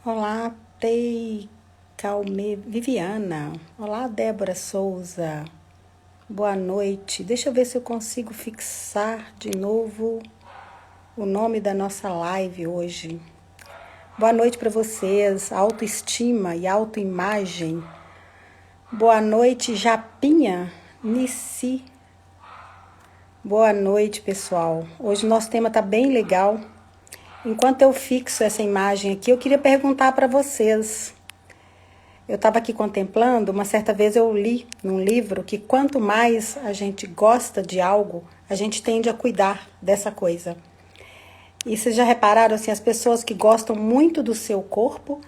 Olá, Tei Calme Viviana. Olá, Débora Souza. Boa noite. Deixa eu ver se eu consigo fixar de novo o nome da nossa live hoje. Boa noite para vocês. Autoestima e autoimagem. Boa noite, Japinha Nissi. Boa noite, pessoal. Hoje o nosso tema tá bem legal. Enquanto eu fixo essa imagem aqui, eu queria perguntar para vocês. Eu estava aqui contemplando, uma certa vez eu li num livro que quanto mais a gente gosta de algo, a gente tende a cuidar dessa coisa. E vocês já repararam, assim, as pessoas que gostam muito do seu corpo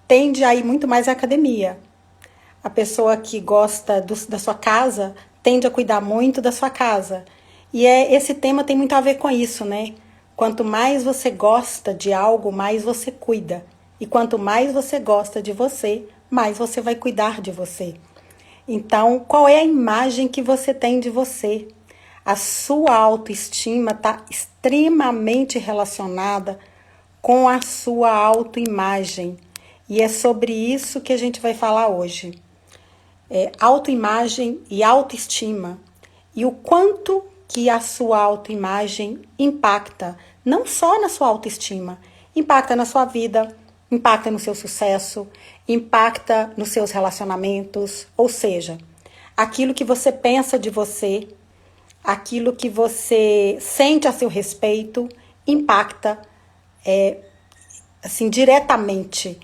tendem a ir muito mais à academia. A pessoa que gosta da sua casa tende a cuidar muito da sua casa. E esse tema tem muito a ver com isso, né? Quanto mais você gosta de algo, mais você cuida. E quanto mais você gosta de você, mais você vai cuidar de você. Então, qual é a imagem que você tem de você? A sua autoestima está extremamente relacionada com a sua autoimagem. E é sobre isso que a gente vai falar hoje. Autoimagem e autoestima. E o quanto que a sua autoimagem impacta, não só na sua autoestima, impacta na sua vida, impacta no seu sucesso, impacta nos seus relacionamentos, ou seja, aquilo que você pensa de você, aquilo que você sente a seu respeito, impacta assim diretamente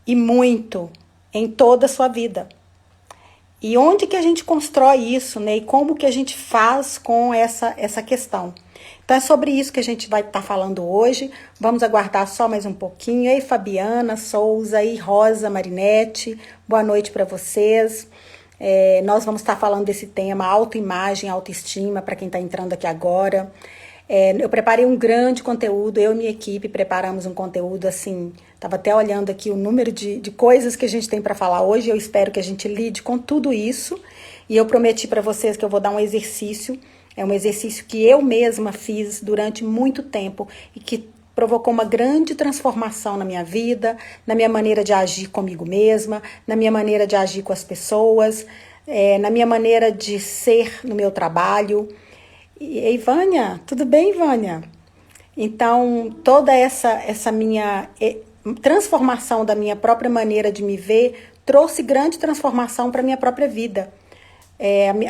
e muito em toda a sua vida. E onde que a gente constrói isso, né? E como que a gente faz com essa questão. Então é sobre isso que a gente vai estar falando hoje. Vamos aguardar só mais um pouquinho. Ei, Fabiana Souza, e Rosa Marinete, boa noite para vocês. Nós vamos estar falando desse tema, autoimagem, autoestima, para quem está entrando aqui agora. Eu preparei um grande conteúdo, eu e minha equipe preparamos um conteúdo assim, estava até olhando aqui o número de coisas que a gente tem para falar hoje, eu espero que a gente lide com tudo isso, e eu prometi para vocês que eu vou dar um exercício, é um exercício que eu mesma fiz durante muito tempo, e que provocou uma grande transformação na minha vida, na minha maneira de agir comigo mesma, na minha maneira de agir com as pessoas, na minha maneira de ser no meu trabalho. E Vânia, tudo bem, Vânia? Então, toda essa minha transformação da minha própria maneira de me ver trouxe grande transformação para a minha própria vida.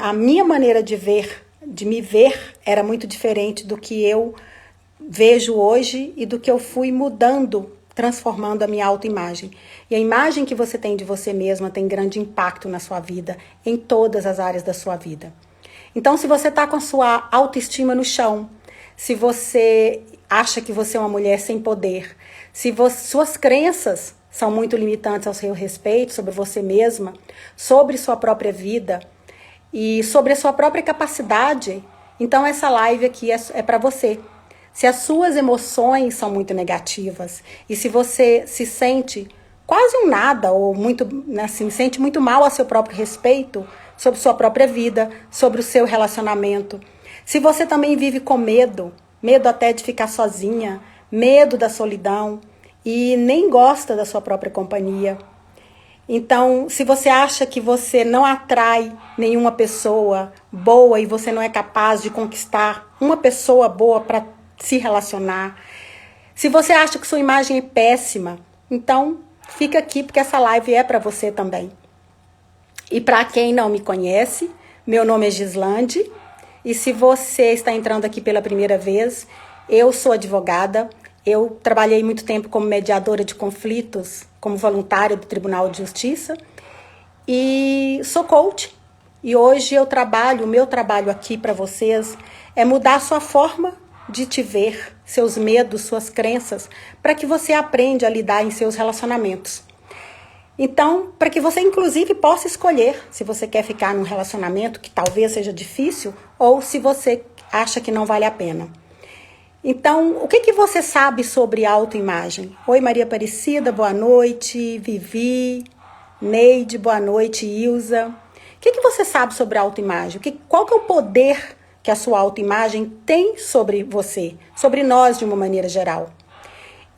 A minha maneira de me ver, era muito diferente do que eu vejo hoje e do que eu fui mudando, transformando a minha autoimagem. E a imagem que você tem de você mesma tem grande impacto na sua vida, em todas as áreas da sua vida. Então, se você está com a sua autoestima no chão, se você acha que você é uma mulher sem poder, se suas crenças são muito limitantes ao seu respeito, sobre você mesma, sobre sua própria vida e sobre a sua própria capacidade, então essa live aqui é para você. Se as suas emoções são muito negativas e se você se sente quase um nada ou muito, assim, sente muito mal a seu próprio respeito, sobre sua própria vida, sobre o seu relacionamento. Se você também vive com medo até de ficar sozinha, medo da solidão e nem gosta da sua própria companhia. Então, se você acha que você não atrai nenhuma pessoa boa e você não é capaz de conquistar uma pessoa boa para se relacionar, se você acha que sua imagem é péssima, então fica aqui porque essa live é para você também. E para quem não me conhece, meu nome é Gislande, e se você está entrando aqui pela primeira vez, eu sou advogada, eu trabalhei muito tempo como mediadora de conflitos, como voluntária do Tribunal de Justiça, e sou coach. E hoje o meu trabalho aqui para vocês é mudar a sua forma de te ver, seus medos, suas crenças, para que você aprenda a lidar em seus relacionamentos. Então, para que você inclusive possa escolher se você quer ficar num relacionamento que talvez seja difícil ou se você acha que não vale a pena. Então, o que você sabe sobre autoimagem? Oi, Maria Aparecida, boa noite. Vivi, Neide, boa noite. Ilza. O que você sabe sobre autoimagem? Qual que é o poder que a sua autoimagem tem sobre você, sobre nós de uma maneira geral?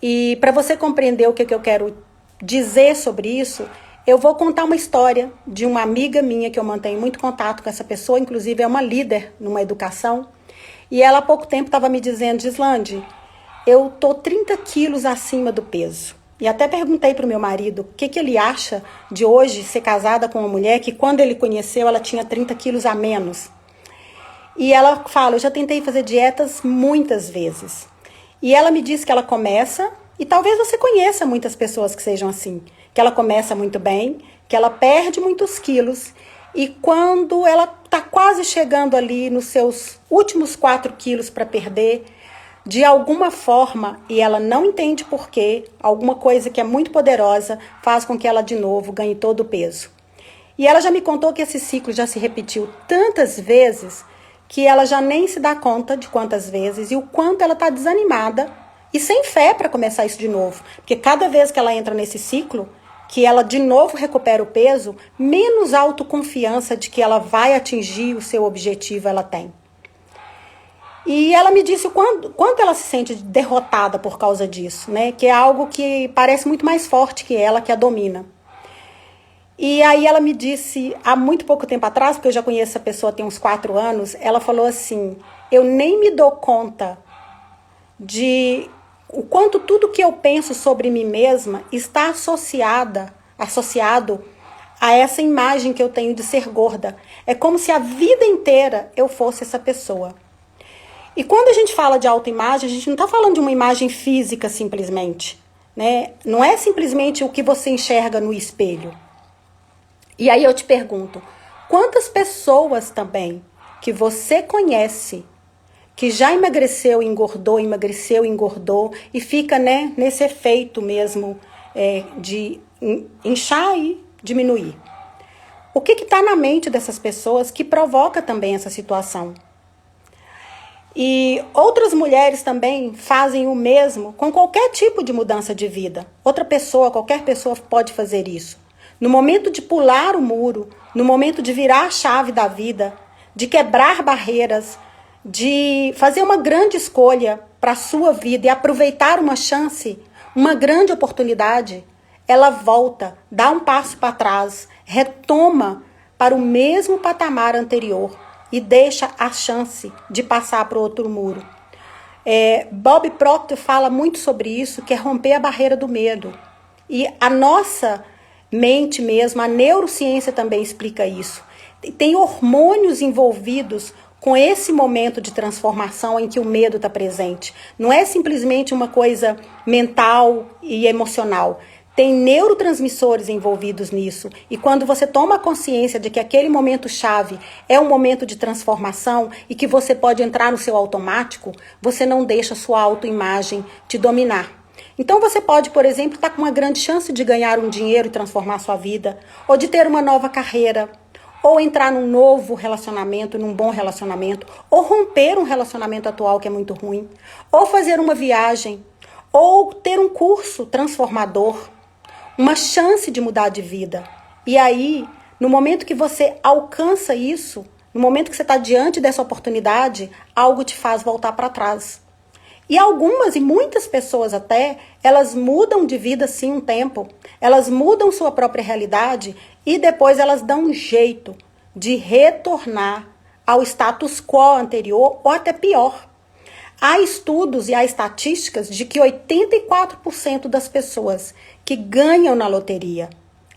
E para você compreender o que eu quero dizer sobre isso, eu vou contar uma história de uma amiga minha que eu mantenho muito contato com essa pessoa, inclusive é uma líder numa educação, e ela há pouco tempo estava me dizendo, Gislande, eu tô 30 quilos acima do peso. E até perguntei para o meu marido o que ele acha de hoje ser casada com uma mulher que quando ele conheceu ela tinha 30 quilos a menos. E ela fala, eu já tentei fazer dietas muitas vezes. E ela me disse que ela começa, e talvez você conheça muitas pessoas que sejam assim, que ela começa muito bem, que ela perde muitos quilos, e quando ela está quase chegando ali nos seus últimos 4 quilos para perder, de alguma forma, e ela não entende por quê, alguma coisa que é muito poderosa faz com que ela de novo ganhe todo o peso. E ela já me contou que esse ciclo já se repetiu tantas vezes que ela já nem se dá conta de quantas vezes e o quanto ela está desanimada e sem fé para começar isso de novo. Porque cada vez que ela entra nesse ciclo, que ela de novo recupera o peso, menos autoconfiança de que ela vai atingir o seu objetivo ela tem. E ela me disse o quanto ela se sente derrotada por causa disso, né? Que é algo que parece muito mais forte que ela, que a domina. E aí ela me disse, há muito pouco tempo atrás, porque eu já conheço essa pessoa tem uns 4 anos, ela falou assim, eu nem me dou conta de o quanto tudo que eu penso sobre mim mesma está associado a essa imagem que eu tenho de ser gorda. É como se a vida inteira eu fosse essa pessoa. E quando a gente fala de autoimagem, a gente não está falando de uma imagem física simplesmente, né? Não é simplesmente o que você enxerga no espelho. E aí eu te pergunto, quantas pessoas também que você conhece, que já emagreceu, engordou e fica, né, nesse efeito mesmo de inchar e diminuir? O que está na mente dessas pessoas que provoca também essa situação? E outras mulheres também fazem o mesmo com qualquer tipo de mudança de vida. Qualquer pessoa pode fazer isso. No momento de pular o muro, no momento de virar a chave da vida, de quebrar barreiras, de fazer uma grande escolha para a sua vida e aproveitar uma chance, uma grande oportunidade, ela volta, dá um passo para trás, retoma para o mesmo patamar anterior e deixa a chance de passar para o outro muro. Bob Proctor fala muito sobre isso, que é romper a barreira do medo. E a nossa mente mesmo, a neurociência também explica isso. Tem hormônios envolvidos com esse momento de transformação em que o medo está presente. Não é simplesmente uma coisa mental e emocional. Tem neurotransmissores envolvidos nisso. E quando você toma consciência de que aquele momento chave é um momento de transformação e que você pode entrar no seu automático, você não deixa a sua autoimagem te dominar. Então você pode, por exemplo, estar com uma grande chance de ganhar um dinheiro e transformar a sua vida, ou de ter uma nova carreira, ou entrar num novo relacionamento, num bom relacionamento, ou romper um relacionamento atual que é muito ruim, ou fazer uma viagem, ou ter um curso transformador, uma chance de mudar de vida. E aí, no momento que você alcança isso, no momento que você está diante dessa oportunidade, algo te faz voltar para trás. E algumas, e muitas pessoas até, elas mudam de vida sim um tempo, elas mudam sua própria realidade e depois elas dão um jeito de retornar ao status quo anterior ou até pior. Há estudos e há estatísticas de que 84% das pessoas que ganham na loteria,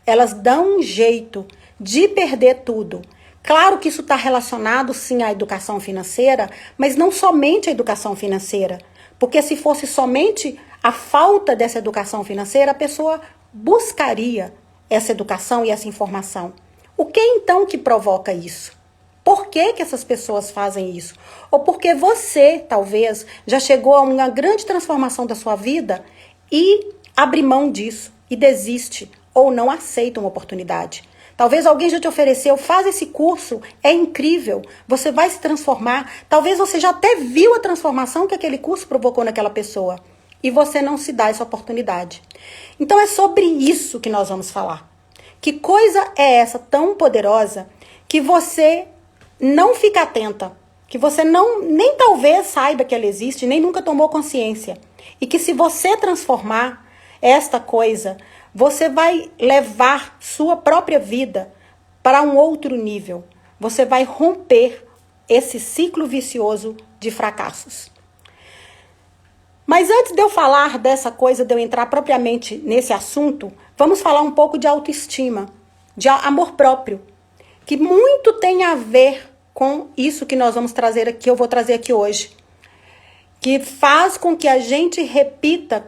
elas dão um jeito de perder tudo. Claro que isso está relacionado sim à educação financeira, mas não somente à educação financeira. Porque se fosse somente a falta dessa educação financeira, a pessoa buscaria essa educação e essa informação. O que então que provoca isso? Por que essas pessoas fazem isso? Ou porque você, talvez, já chegou a uma grande transformação da sua vida e abre mão disso e desiste ou não aceita uma oportunidade. Talvez alguém já te ofereceu, faz esse curso, é incrível, você vai se transformar. Talvez você já até viu a transformação que aquele curso provocou naquela pessoa e você não se dá essa oportunidade. Então é sobre isso que nós vamos falar. Que coisa é essa tão poderosa que você não fica atenta, que você nem talvez saiba que ela existe, nem nunca tomou consciência. E que se você transformar esta coisa, você vai levar sua própria vida para um outro nível. Você vai romper esse ciclo vicioso de fracassos. Mas antes de eu falar dessa coisa, de eu entrar propriamente nesse assunto, vamos falar um pouco de autoestima, de amor próprio, que muito tem a ver com isso que nós vamos trazer aqui, eu vou trazer aqui hoje, que faz com que a gente repita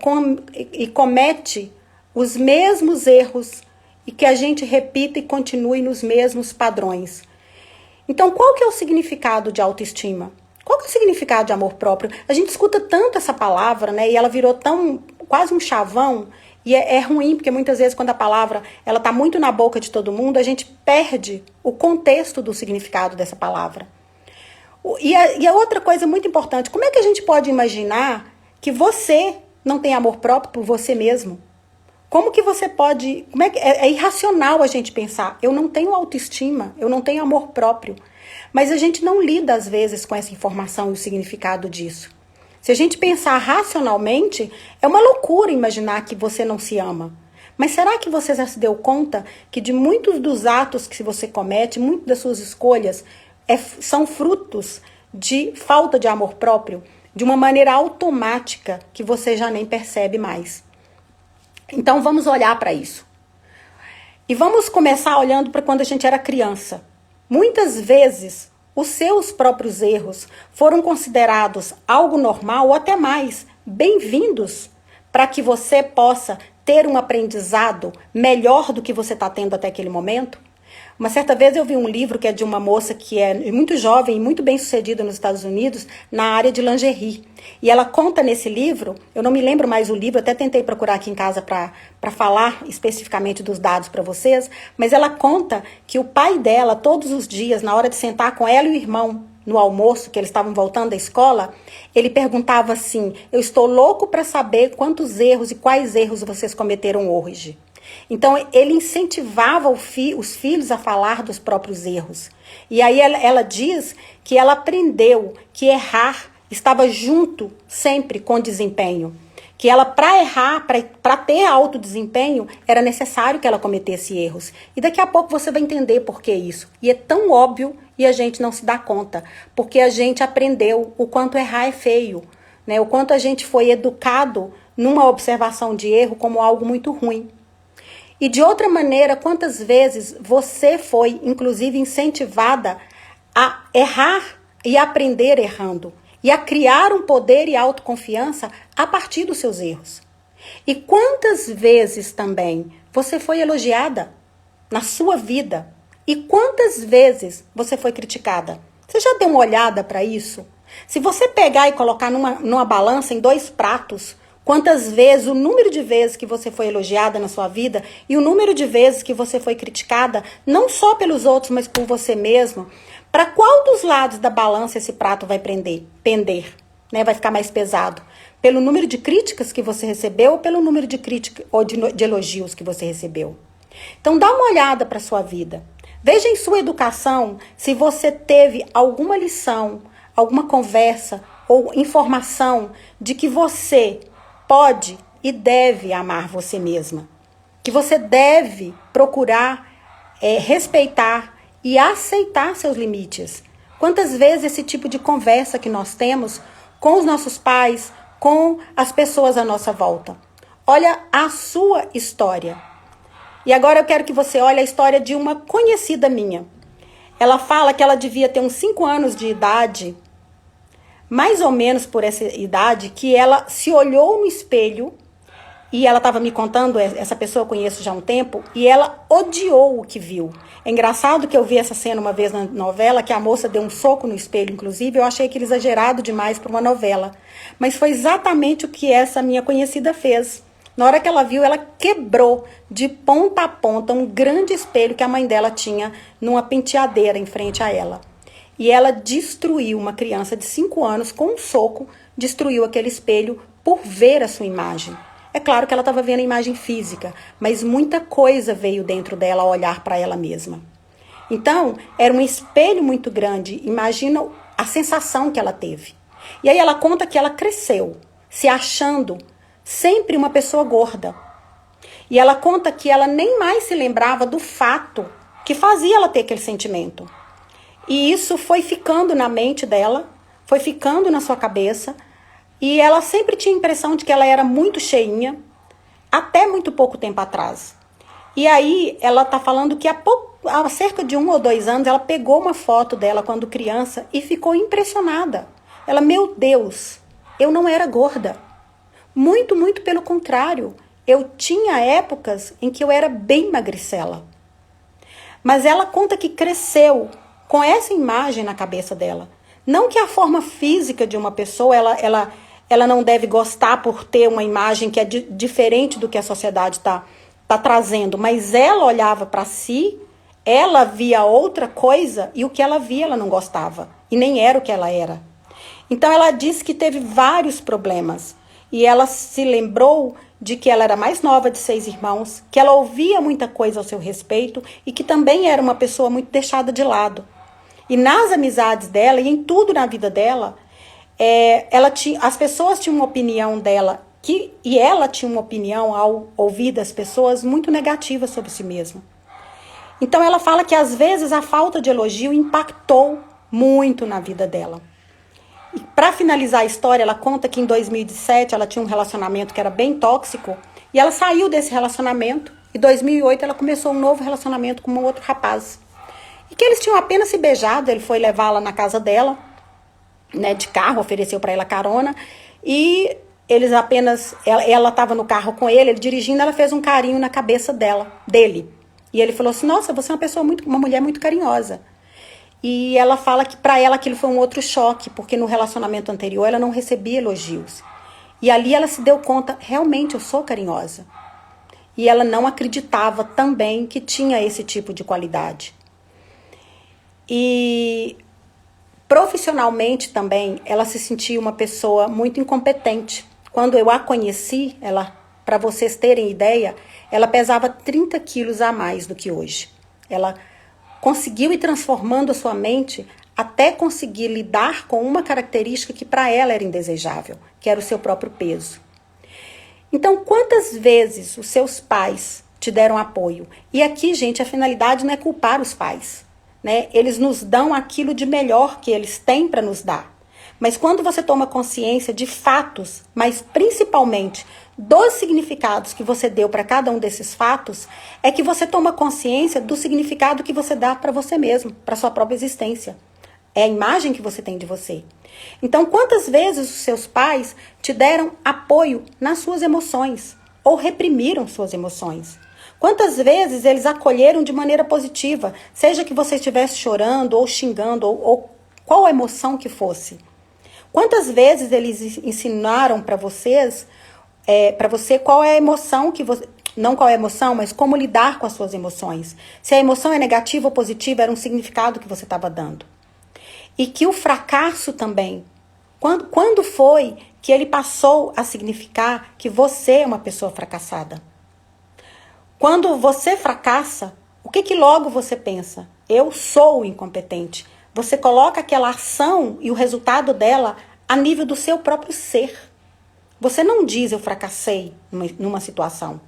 e comete os mesmos erros e que a gente repita e continue nos mesmos padrões. Então, qual que é o significado de autoestima? Qual que é o significado de amor próprio? A gente escuta tanto essa palavra, né? E ela virou quase um chavão. E é ruim, porque muitas vezes quando a palavra ela tá muito na boca de todo mundo, a gente perde o contexto do significado dessa palavra. E a outra coisa muito importante, como é que a gente pode imaginar que você não tem amor próprio por você mesmo? Como que você pode... É irracional a gente pensar, eu não tenho autoestima, eu não tenho amor próprio. Mas a gente não lida, às vezes, com essa informação e o significado disso. Se a gente pensar racionalmente, é uma loucura imaginar que você não se ama. Mas será que você já se deu conta que de muitos dos atos que você comete, muitas das suas escolhas, são frutos de falta de amor próprio, de uma maneira automática que você já nem percebe mais? Então vamos olhar para isso. E vamos começar olhando para quando a gente era criança. Muitas vezes, os seus próprios erros foram considerados algo normal ou até mais, bem-vindos, para que você possa ter um aprendizado melhor do que você está tendo até aquele momento. Uma certa vez eu vi um livro que é de uma moça que é muito jovem e muito bem sucedida nos Estados Unidos na área de lingerie. E ela conta nesse livro, eu não me lembro mais o livro, até tentei procurar aqui em casa para falar especificamente dos dados para vocês, mas ela conta que o pai dela, todos os dias, na hora de sentar com ela e o irmão no almoço, que eles estavam voltando da escola, ele perguntava assim: eu estou louco para saber quantos erros e quais erros vocês cometeram hoje. Então, ele incentivava os filhos a falar dos próprios erros. E aí ela diz que ela aprendeu que errar estava junto sempre com desempenho. Que ela, para errar, para ter alto desempenho, era necessário que ela cometesse erros. E daqui a pouco você vai entender por que isso. E é tão óbvio e a gente não se dá conta. Porque a gente aprendeu o quanto errar é feio, né? O quanto a gente foi educado numa observação de erro como algo muito ruim. E de outra maneira, quantas vezes você foi, inclusive, incentivada a errar e aprender errando, e a criar um poder e autoconfiança a partir dos seus erros. E quantas vezes também você foi elogiada na sua vida, e quantas vezes você foi criticada? Você já deu uma olhada para isso? Se você pegar e colocar numa balança em 2 pratos, quantas vezes, o número de vezes que você foi elogiada na sua vida e o número de vezes que você foi criticada, não só pelos outros, mas por você mesmo, para qual dos lados da balança esse prato vai pender, né? Vai ficar mais pesado? Pelo número de críticas que você recebeu ou pelo número de críticas ou de elogios que você recebeu? Então dá uma olhada para a sua vida. Veja em sua educação se você teve alguma lição, alguma conversa ou informação de que você pode e deve amar você mesma. Que você deve procurar respeitar e aceitar seus limites. Quantas vezes esse tipo de conversa que nós temos com os nossos pais, com as pessoas à nossa volta? Olha a sua história. E agora eu quero que você olhe a história de uma conhecida minha. Ela fala que ela devia ter uns 5 anos de idade, mais ou menos por essa idade, que ela se olhou no espelho, e ela estava me contando, essa pessoa eu conheço já há um tempo, e ela odiou o que viu. É engraçado que eu vi essa cena uma vez na novela, que a moça deu um soco no espelho, inclusive, eu achei aquilo exagerado demais para uma novela. Mas foi exatamente o que essa minha conhecida fez. Na hora que ela viu, ela quebrou de ponta a ponta um grande espelho que a mãe dela tinha numa penteadeira em frente a ela. E ela destruiu uma criança de 5 anos com um soco, destruiu aquele espelho por ver a sua imagem. É claro que ela estava vendo a imagem física, mas muita coisa veio dentro dela ao olhar para ela mesma. Então, era um espelho muito grande. Imagina a sensação que ela teve. E aí ela conta que ela cresceu, se achando sempre uma pessoa gorda. E ela conta que ela nem mais se lembrava do fato que fazia ela ter aquele sentimento. E isso foi ficando na mente dela, foi ficando na sua cabeça, e ela sempre tinha a impressão de que ela era muito cheinha, até muito pouco tempo atrás. E aí ela tá falando que há cerca de 1 ou 2 anos, ela pegou uma foto dela quando criança e ficou impressionada. Ela, meu Deus, eu não era gorda. Muito, muito pelo contrário. Eu tinha épocas em que eu era bem magricela. Mas ela conta que cresceu com essa imagem na cabeça dela. Não que a forma física de uma pessoa, ela não deve gostar por ter uma imagem que é diferente do que a sociedade tá trazendo, mas ela olhava para si, ela via outra coisa e o que ela via ela não gostava. E nem era o que ela era. Então ela disse que teve vários problemas. E ela se lembrou de que ela era mais nova de 6 irmãos, que ela ouvia muita coisa ao seu respeito e que também era uma pessoa muito deixada de lado. E nas amizades dela e em tudo na vida dela, as pessoas tinham uma opinião dela e ela tinha uma opinião ao ouvir das pessoas muito negativa sobre si mesma. Então ela fala que às vezes a falta de elogio impactou muito na vida dela. E para finalizar a história, ela conta que em 2017 ela tinha um relacionamento que era bem tóxico e ela saiu desse relacionamento. Em 2008 ela começou um novo relacionamento com um outro rapaz. E que eles tinham apenas se beijado, ele foi levá-la na casa dela, né, de carro, ofereceu para ela carona e eles apenas, ela estava no carro com ele dirigindo, ela fez um carinho na cabeça dele. E ele falou assim, nossa, você é uma mulher muito carinhosa. E ela fala que para ela aquilo foi um outro choque, porque no relacionamento anterior ela não recebia elogios. E ali ela se deu conta, realmente eu sou carinhosa. E ela não acreditava também que tinha esse tipo de qualidade. E profissionalmente também, ela se sentia uma pessoa muito incompetente. Quando eu a conheci, para vocês terem ideia, ela pesava 30 quilos a mais do que hoje. Ela conseguiu ir transformando a sua mente até conseguir lidar com uma característica que para ela era indesejável, que era o seu próprio peso. Então, quantas vezes os seus pais te deram apoio? E aqui, gente, a finalidade não é culpar os pais, né? Eles nos dão aquilo de melhor que eles têm para nos dar. Mas quando você toma consciência de fatos, mas principalmente dos significados que você deu para cada um desses fatos, é que você toma consciência do significado que você dá para você mesmo, para sua própria existência. É a imagem que você tem de você. Então, quantas vezes os seus pais te deram apoio nas suas emoções ou reprimiram suas emoções? Quantas vezes eles acolheram de maneira positiva, seja que você estivesse chorando ou xingando ou qual a emoção que fosse? Quantas vezes eles ensinaram para você qual é a emoção que você... Não qual é a emoção, mas como lidar com as suas emoções. Se a emoção é negativa ou positiva, era um significado que você estava dando. E que o fracasso também. Quando foi que ele passou a significar que você é uma pessoa fracassada? Quando você fracassa, o que logo você pensa? Eu sou o incompetente. Você coloca aquela ação e o resultado dela a nível do seu próprio ser. Você não diz eu fracassei numa situação.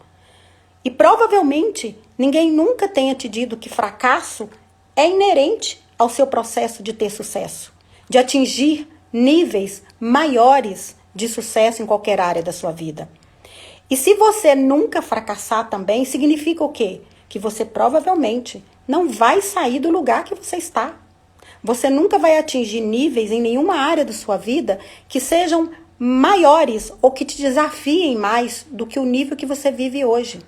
E provavelmente ninguém nunca tenha te dito que fracasso é inerente ao seu processo de ter sucesso, de atingir níveis maiores de sucesso em qualquer área da sua vida. E se você nunca fracassar também, significa o quê? Que você provavelmente não vai sair do lugar que você está. Você nunca vai atingir níveis em nenhuma área da sua vida que sejam maiores ou que te desafiem mais do que o nível que você vive hoje.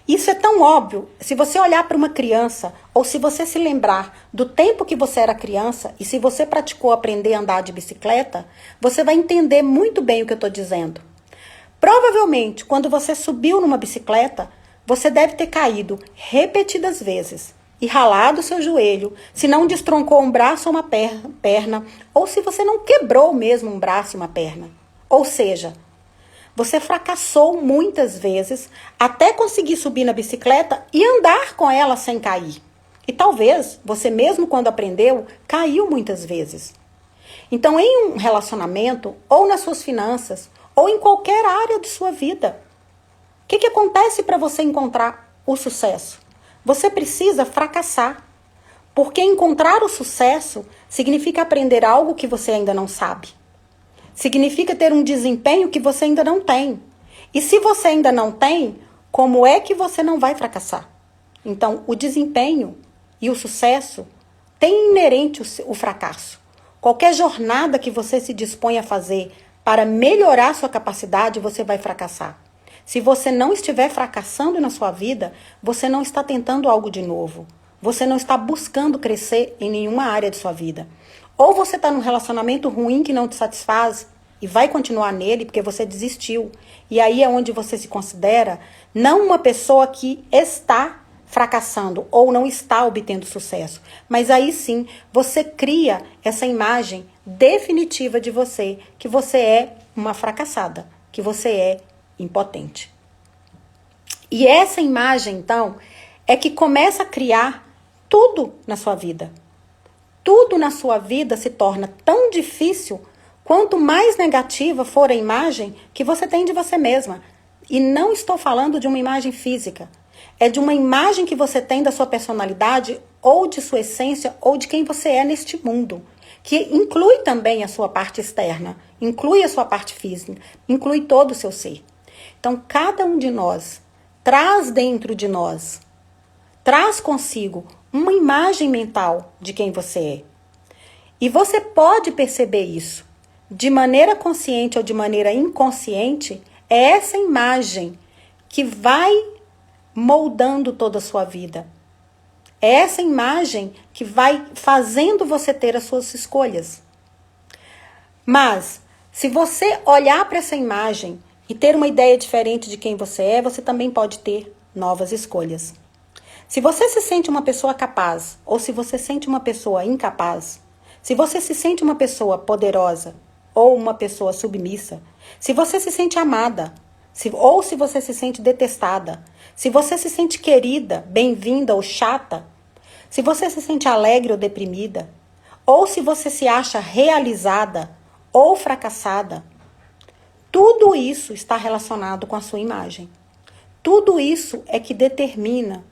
Isso é tão óbvio. Se você olhar para uma criança, ou se você se lembrar do tempo que você era criança, e se você praticou aprender a andar de bicicleta, você vai entender muito bem o que eu estou dizendo. Provavelmente, quando você subiu numa bicicleta, você deve ter caído repetidas vezes e ralado o seu joelho, se não destroncou um braço ou uma perna, ou se você não quebrou mesmo um braço e uma perna. Ou seja, você fracassou muitas vezes até conseguir subir na bicicleta e andar com ela sem cair. E talvez você mesmo quando aprendeu, caiu muitas vezes. Então, em um relacionamento, ou nas suas finanças, ou em qualquer área de sua vida, que acontece para você encontrar o sucesso? Você precisa fracassar. Porque encontrar o sucesso significa aprender algo que você ainda não sabe. Significa ter um desempenho que você ainda não tem. E se você ainda não tem, como é que você não vai fracassar? Então, o desempenho e o sucesso têm inerente o fracasso. Qualquer jornada que você se dispõe a fazer para melhorar sua capacidade, você vai fracassar. Se você não estiver fracassando na sua vida, você não está tentando algo de novo. Você não está buscando crescer em nenhuma área de sua vida. Ou você está num relacionamento ruim que não te satisfaz e vai continuar nele porque você desistiu. E aí é onde você se considera não uma pessoa que está fracassando ou não está obtendo sucesso. Mas aí sim, você cria essa imagem definitiva de você, que você é uma fracassada, que você é impotente. E essa imagem, então, é que começa a criar tudo na sua vida. Tudo na sua vida se torna tão difícil quanto mais negativa for a imagem que você tem de você mesma. E não estou falando de uma imagem física. É de uma imagem que você tem da sua personalidade, ou de sua essência, ou de quem você é neste mundo. Que inclui também a sua parte externa, inclui a sua parte física, inclui todo o seu ser. Então, cada um de nós traz dentro de nós, traz consigo uma imagem mental de quem você é. E você pode perceber isso. De maneira consciente ou de maneira inconsciente, é essa imagem que vai moldando toda a sua vida. É essa imagem que vai fazendo você ter as suas escolhas. Mas, se você olhar para essa imagem e ter uma ideia diferente de quem você é, você também pode ter novas escolhas. Se você se sente uma pessoa capaz, ou se você sente uma pessoa incapaz, se você se sente uma pessoa poderosa, ou uma pessoa submissa, se você se sente amada, ou se você se sente detestada, se você se sente querida, bem-vinda ou chata, se você se sente alegre ou deprimida, ou se você se acha realizada ou fracassada, tudo isso está relacionado com a sua imagem. Tudo isso é que determina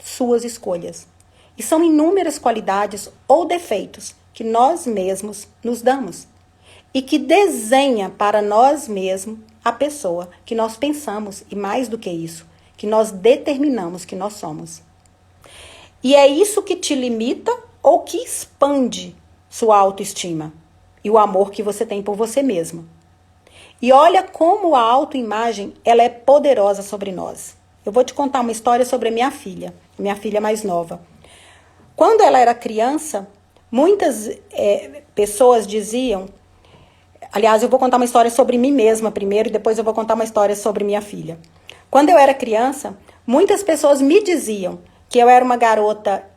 suas escolhas. E são inúmeras qualidades ou defeitos que nós mesmos nos damos. E que desenha para nós mesmos a pessoa que nós pensamos, e mais do que isso, que nós determinamos que nós somos. E é isso que te limita ou que expande sua autoestima e o amor que você tem por você mesmo. E olha como a autoimagem ela é poderosa sobre nós. Eu vou te contar uma história sobre a minha filha mais nova. Quando ela era criança, muitas pessoas diziam... Aliás, eu vou contar uma história sobre mim mesma primeiro e depois eu vou contar uma história sobre minha filha. Quando eu era criança, muitas pessoas me diziam que eu era uma garota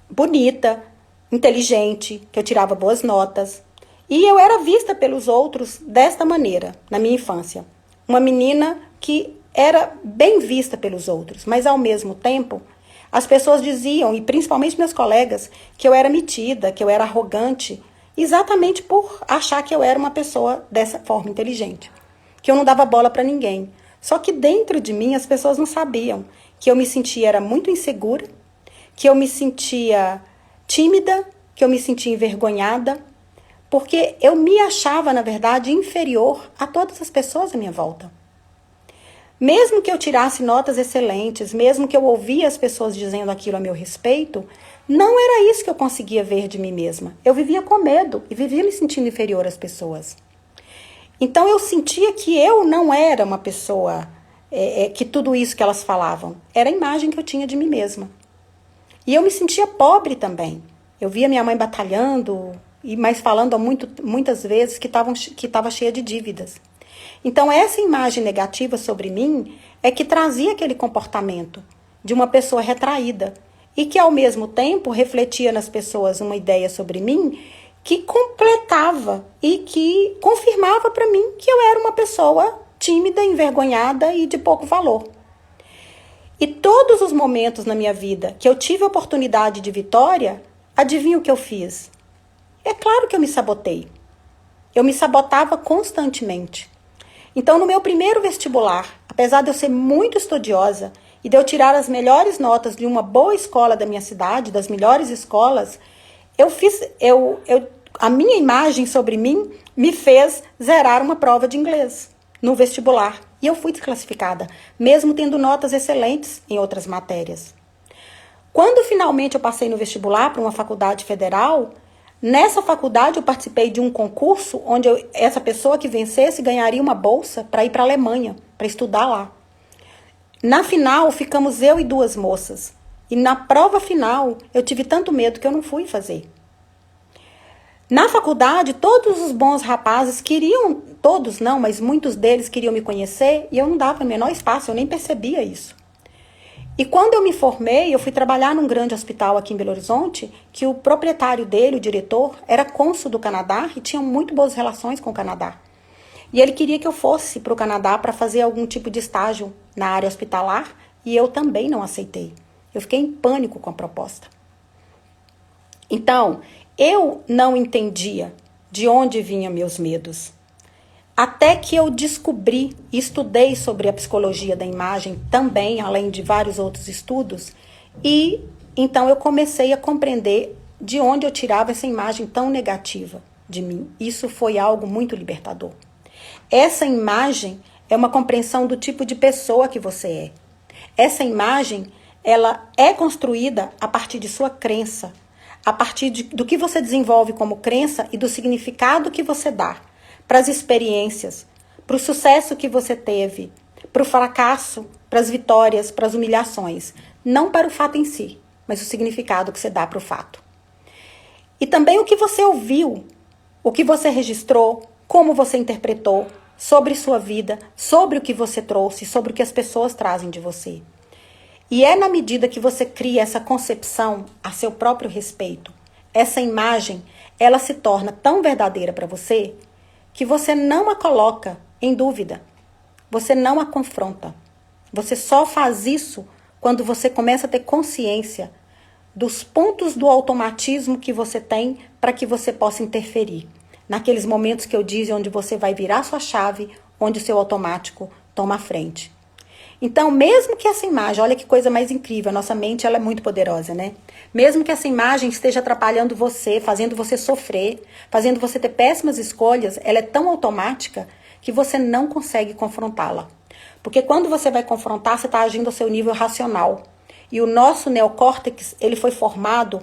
bonita, inteligente, que eu tirava boas notas. E eu era vista pelos outros desta maneira, na minha infância. Uma menina que era bem vista pelos outros, mas ao mesmo tempo, as pessoas diziam, e principalmente meus colegas, que eu era metida, que eu era arrogante, exatamente por achar que eu era uma pessoa dessa forma inteligente, que eu não dava bola para ninguém. Só que dentro de mim as pessoas não sabiam que eu me sentia era muito insegura, que eu me sentia tímida, que eu me sentia envergonhada, porque eu me achava, na verdade, inferior a todas as pessoas à minha volta. Mesmo que eu tirasse notas excelentes, mesmo que eu ouvia as pessoas dizendo aquilo a meu respeito, não era isso que eu conseguia ver de mim mesma. Eu vivia com medo e vivia me sentindo inferior às pessoas. Então eu sentia que eu não era uma pessoa que tudo isso que elas falavam. Era a imagem que eu tinha de mim mesma. E eu me sentia pobre também. Eu via minha mãe batalhando, mas falando muitas vezes que estava cheia de dívidas. Então essa imagem negativa sobre mim é que trazia aquele comportamento de uma pessoa retraída e que ao mesmo tempo refletia nas pessoas uma ideia sobre mim que completava e que confirmava para mim que eu era uma pessoa tímida, envergonhada e de pouco valor. E todos os momentos na minha vida que eu tive a oportunidade de vitória, adivinha o que eu fiz? É claro que eu me sabotei. Eu me sabotava constantemente. Então, no meu primeiro vestibular, apesar de eu ser muito estudiosa e de eu tirar as melhores notas de uma boa escola da minha cidade, das melhores escolas, a minha imagem sobre mim me fez zerar uma prova de inglês no vestibular. E eu fui desclassificada, mesmo tendo notas excelentes em outras matérias. Quando finalmente eu passei no vestibular para uma faculdade federal, nessa faculdade eu participei de um concurso onde essa pessoa que vencesse ganharia uma bolsa para ir para a Alemanha, para estudar lá. Na final, ficamos eu e 2 moças. E na prova final, eu tive tanto medo que eu não fui fazer. Na faculdade, todos os bons rapazes queriam, todos não, mas muitos deles queriam me conhecer e eu não dava o menor espaço, eu nem percebia isso. E quando eu me formei, eu fui trabalhar num grande hospital aqui em Belo Horizonte, que o proprietário dele, o diretor, era cônsul do Canadá e tinha muito boas relações com o Canadá. E ele queria que eu fosse para o Canadá para fazer algum tipo de estágio na área hospitalar e eu também não aceitei. Eu fiquei em pânico com a proposta. Então, eu não entendia de onde vinham meus medos. Até que eu descobri e estudei sobre a psicologia da imagem também, além de vários outros estudos, e então eu comecei a compreender de onde eu tirava essa imagem tão negativa de mim. Isso foi algo muito libertador. Essa imagem é uma compreensão do tipo de pessoa que você é. Essa imagem, ela é construída a partir de sua crença, a partir do que você desenvolve como crença e do significado que você dá para as experiências, para o sucesso que você teve, para o fracasso, para as vitórias, para as humilhações. Não para o fato em si, mas o significado que você dá para o fato. E também o que você ouviu, o que você registrou, como você interpretou sobre sua vida, sobre o que você trouxe, sobre o que as pessoas trazem de você. E é na medida que você cria essa concepção a seu próprio respeito, essa imagem, ela se torna tão verdadeira para você que você não a coloca em dúvida, você não a confronta. Você só faz isso quando você começa a ter consciência dos pontos do automatismo que você tem para que você possa interferir. Naqueles momentos que eu disse, onde você vai virar sua chave, onde o seu automático toma a frente. Então, mesmo que essa imagem, olha que coisa mais incrível, a nossa mente ela é muito poderosa, né? Mesmo que essa imagem esteja atrapalhando você, fazendo você sofrer, fazendo você ter péssimas escolhas, ela é tão automática que você não consegue confrontá-la. Porque quando você vai confrontar, você está agindo ao seu nível racional. E o nosso neocórtex, ele foi formado,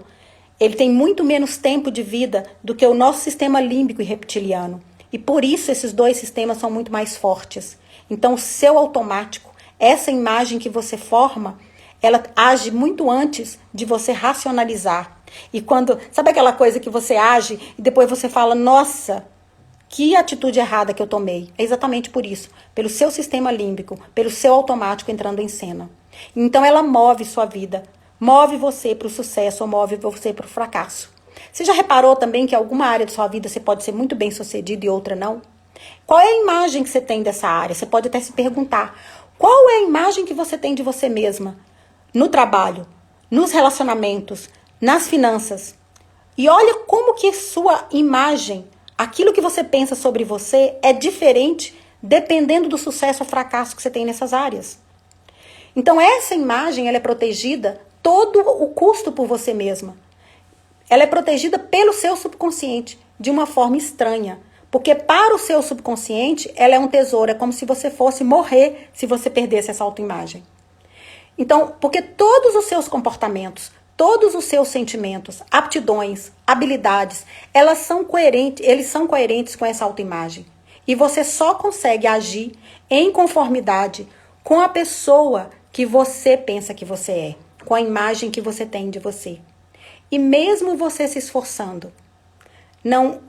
ele tem muito menos tempo de vida do que o nosso sistema límbico e reptiliano. E por isso esses 2 sistemas são muito mais fortes. Então, o seu automático, essa imagem que você forma, ela age muito antes de você racionalizar. E quando, sabe aquela coisa que você age e depois você fala, nossa, que atitude errada que eu tomei. É exatamente por isso, pelo seu sistema límbico, pelo seu automático entrando em cena. Então ela move sua vida, move você para o sucesso ou move você para o fracasso. Você já reparou também que alguma área da sua vida você pode ser muito bem sucedido e outra não? Qual é a imagem que você tem dessa área? Você pode até se perguntar, qual é a imagem que você tem de você mesma? No trabalho, nos relacionamentos, nas finanças. E olha como que sua imagem, aquilo que você pensa sobre você é diferente dependendo do sucesso ou fracasso que você tem nessas áreas. Então essa imagem ela é protegida todo o custo por você mesma. Ela é protegida pelo seu subconsciente de uma forma estranha. Porque para o seu subconsciente, ela é um tesouro. É como se você fosse morrer se você perdesse essa autoimagem. Então, porque todos os seus comportamentos, todos os seus sentimentos, aptidões, habilidades, eles são coerentes com essa autoimagem. E você só consegue agir em conformidade com a pessoa que você pensa que você é, com a imagem que você tem de você. E mesmo você se esforçando,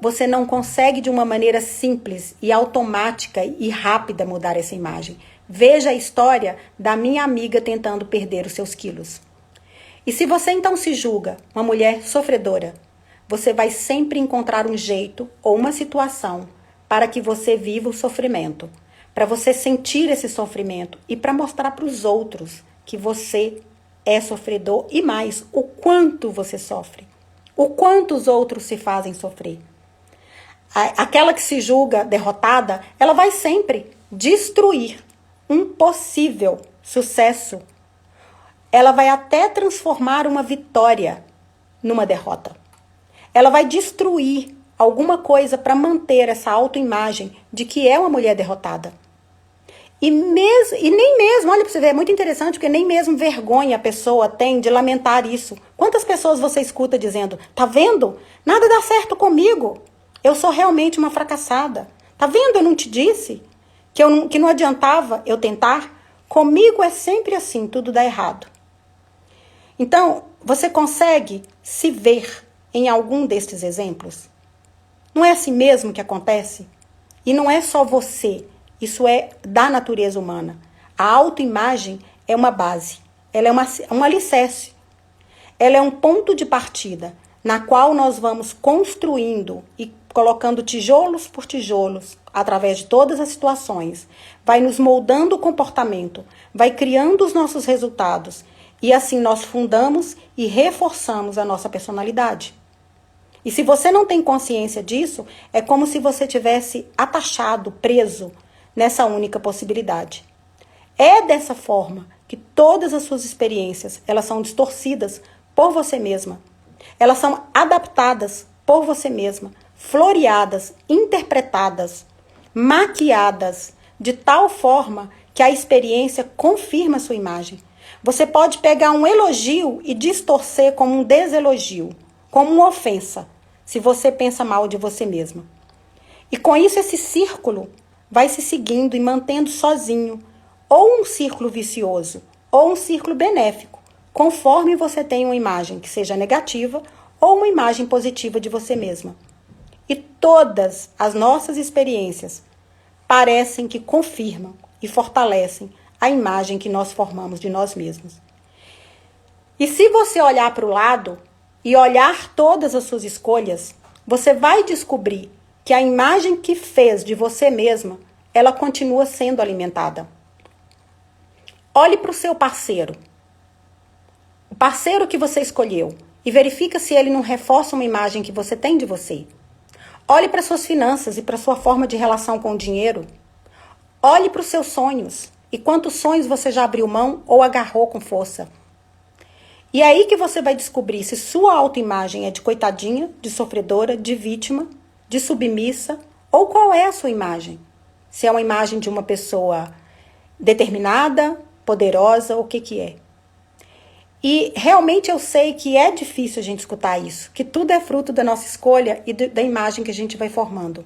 você não consegue de uma maneira simples e automática e rápida mudar essa imagem. Veja a história da minha amiga tentando perder os seus quilos. E se você então se julga uma mulher sofredora, você vai sempre encontrar um jeito ou uma situação para que você viva o sofrimento, para você sentir esse sofrimento e para mostrar para os outros que você é sofredor e mais, o quanto você sofre. O quanto os outros se fazem sofrer. Aquela que se julga derrotada, ela vai sempre destruir um possível sucesso, ela vai até transformar uma vitória numa derrota. Ela vai destruir alguma coisa para manter essa autoimagem de que é uma mulher derrotada. E nem mesmo, olha para você ver, é muito interessante, porque nem mesmo vergonha a pessoa tem de lamentar isso. Quantas pessoas você escuta dizendo, tá vendo? Nada dá certo comigo. Eu sou realmente uma fracassada. Tá vendo? Eu não te disse que não adiantava eu tentar? Comigo é sempre assim, tudo dá errado. Então, você consegue se ver em algum destes exemplos? Não é assim mesmo que acontece? E não é só você. Isso é da natureza humana. A autoimagem é uma base. Ela é um alicerce. Ela é um ponto de partida na qual nós vamos construindo e colocando tijolos por tijolos, através de todas as situações. Vai nos moldando o comportamento, vai criando os nossos resultados. E assim nós fundamos e reforçamos a nossa personalidade. E se você não tem consciência disso, é como se você tivesse atachado, preso nessa única possibilidade. É dessa forma que todas as suas experiências, elas são distorcidas por você mesma. Elas são adaptadas por você mesma, floreadas, interpretadas, maquiadas, de tal forma que a experiência confirma a sua imagem. Você pode pegar um elogio e distorcer como um deselogio, como uma ofensa, se você pensa mal de você mesma. E com isso esse círculo vai se seguindo e mantendo sozinho, ou um círculo vicioso, ou um círculo benéfico, conforme você tem uma imagem que seja negativa ou uma imagem positiva de você mesma. E todas as nossas experiências parecem que confirmam e fortalecem a imagem que nós formamos de nós mesmos. E se você olhar para o lado e olhar todas as suas escolhas, você vai descobrir que a imagem que fez de você mesma, ela continua sendo alimentada. Olhe para o seu parceiro. O parceiro que você escolheu e verifica se ele não reforça uma imagem que você tem de você. Olhe para suas finanças e para sua forma de relação com o dinheiro. Olhe para os seus sonhos e quantos sonhos você já abriu mão ou agarrou com força. E é aí que você vai descobrir se sua autoimagem é de coitadinha, de sofredora, de vítima, de submissa, ou qual é a sua imagem. Se é uma imagem de uma pessoa determinada, poderosa, o que é. E realmente eu sei que é difícil a gente escutar isso, que tudo é fruto da nossa escolha e da imagem que a gente vai formando.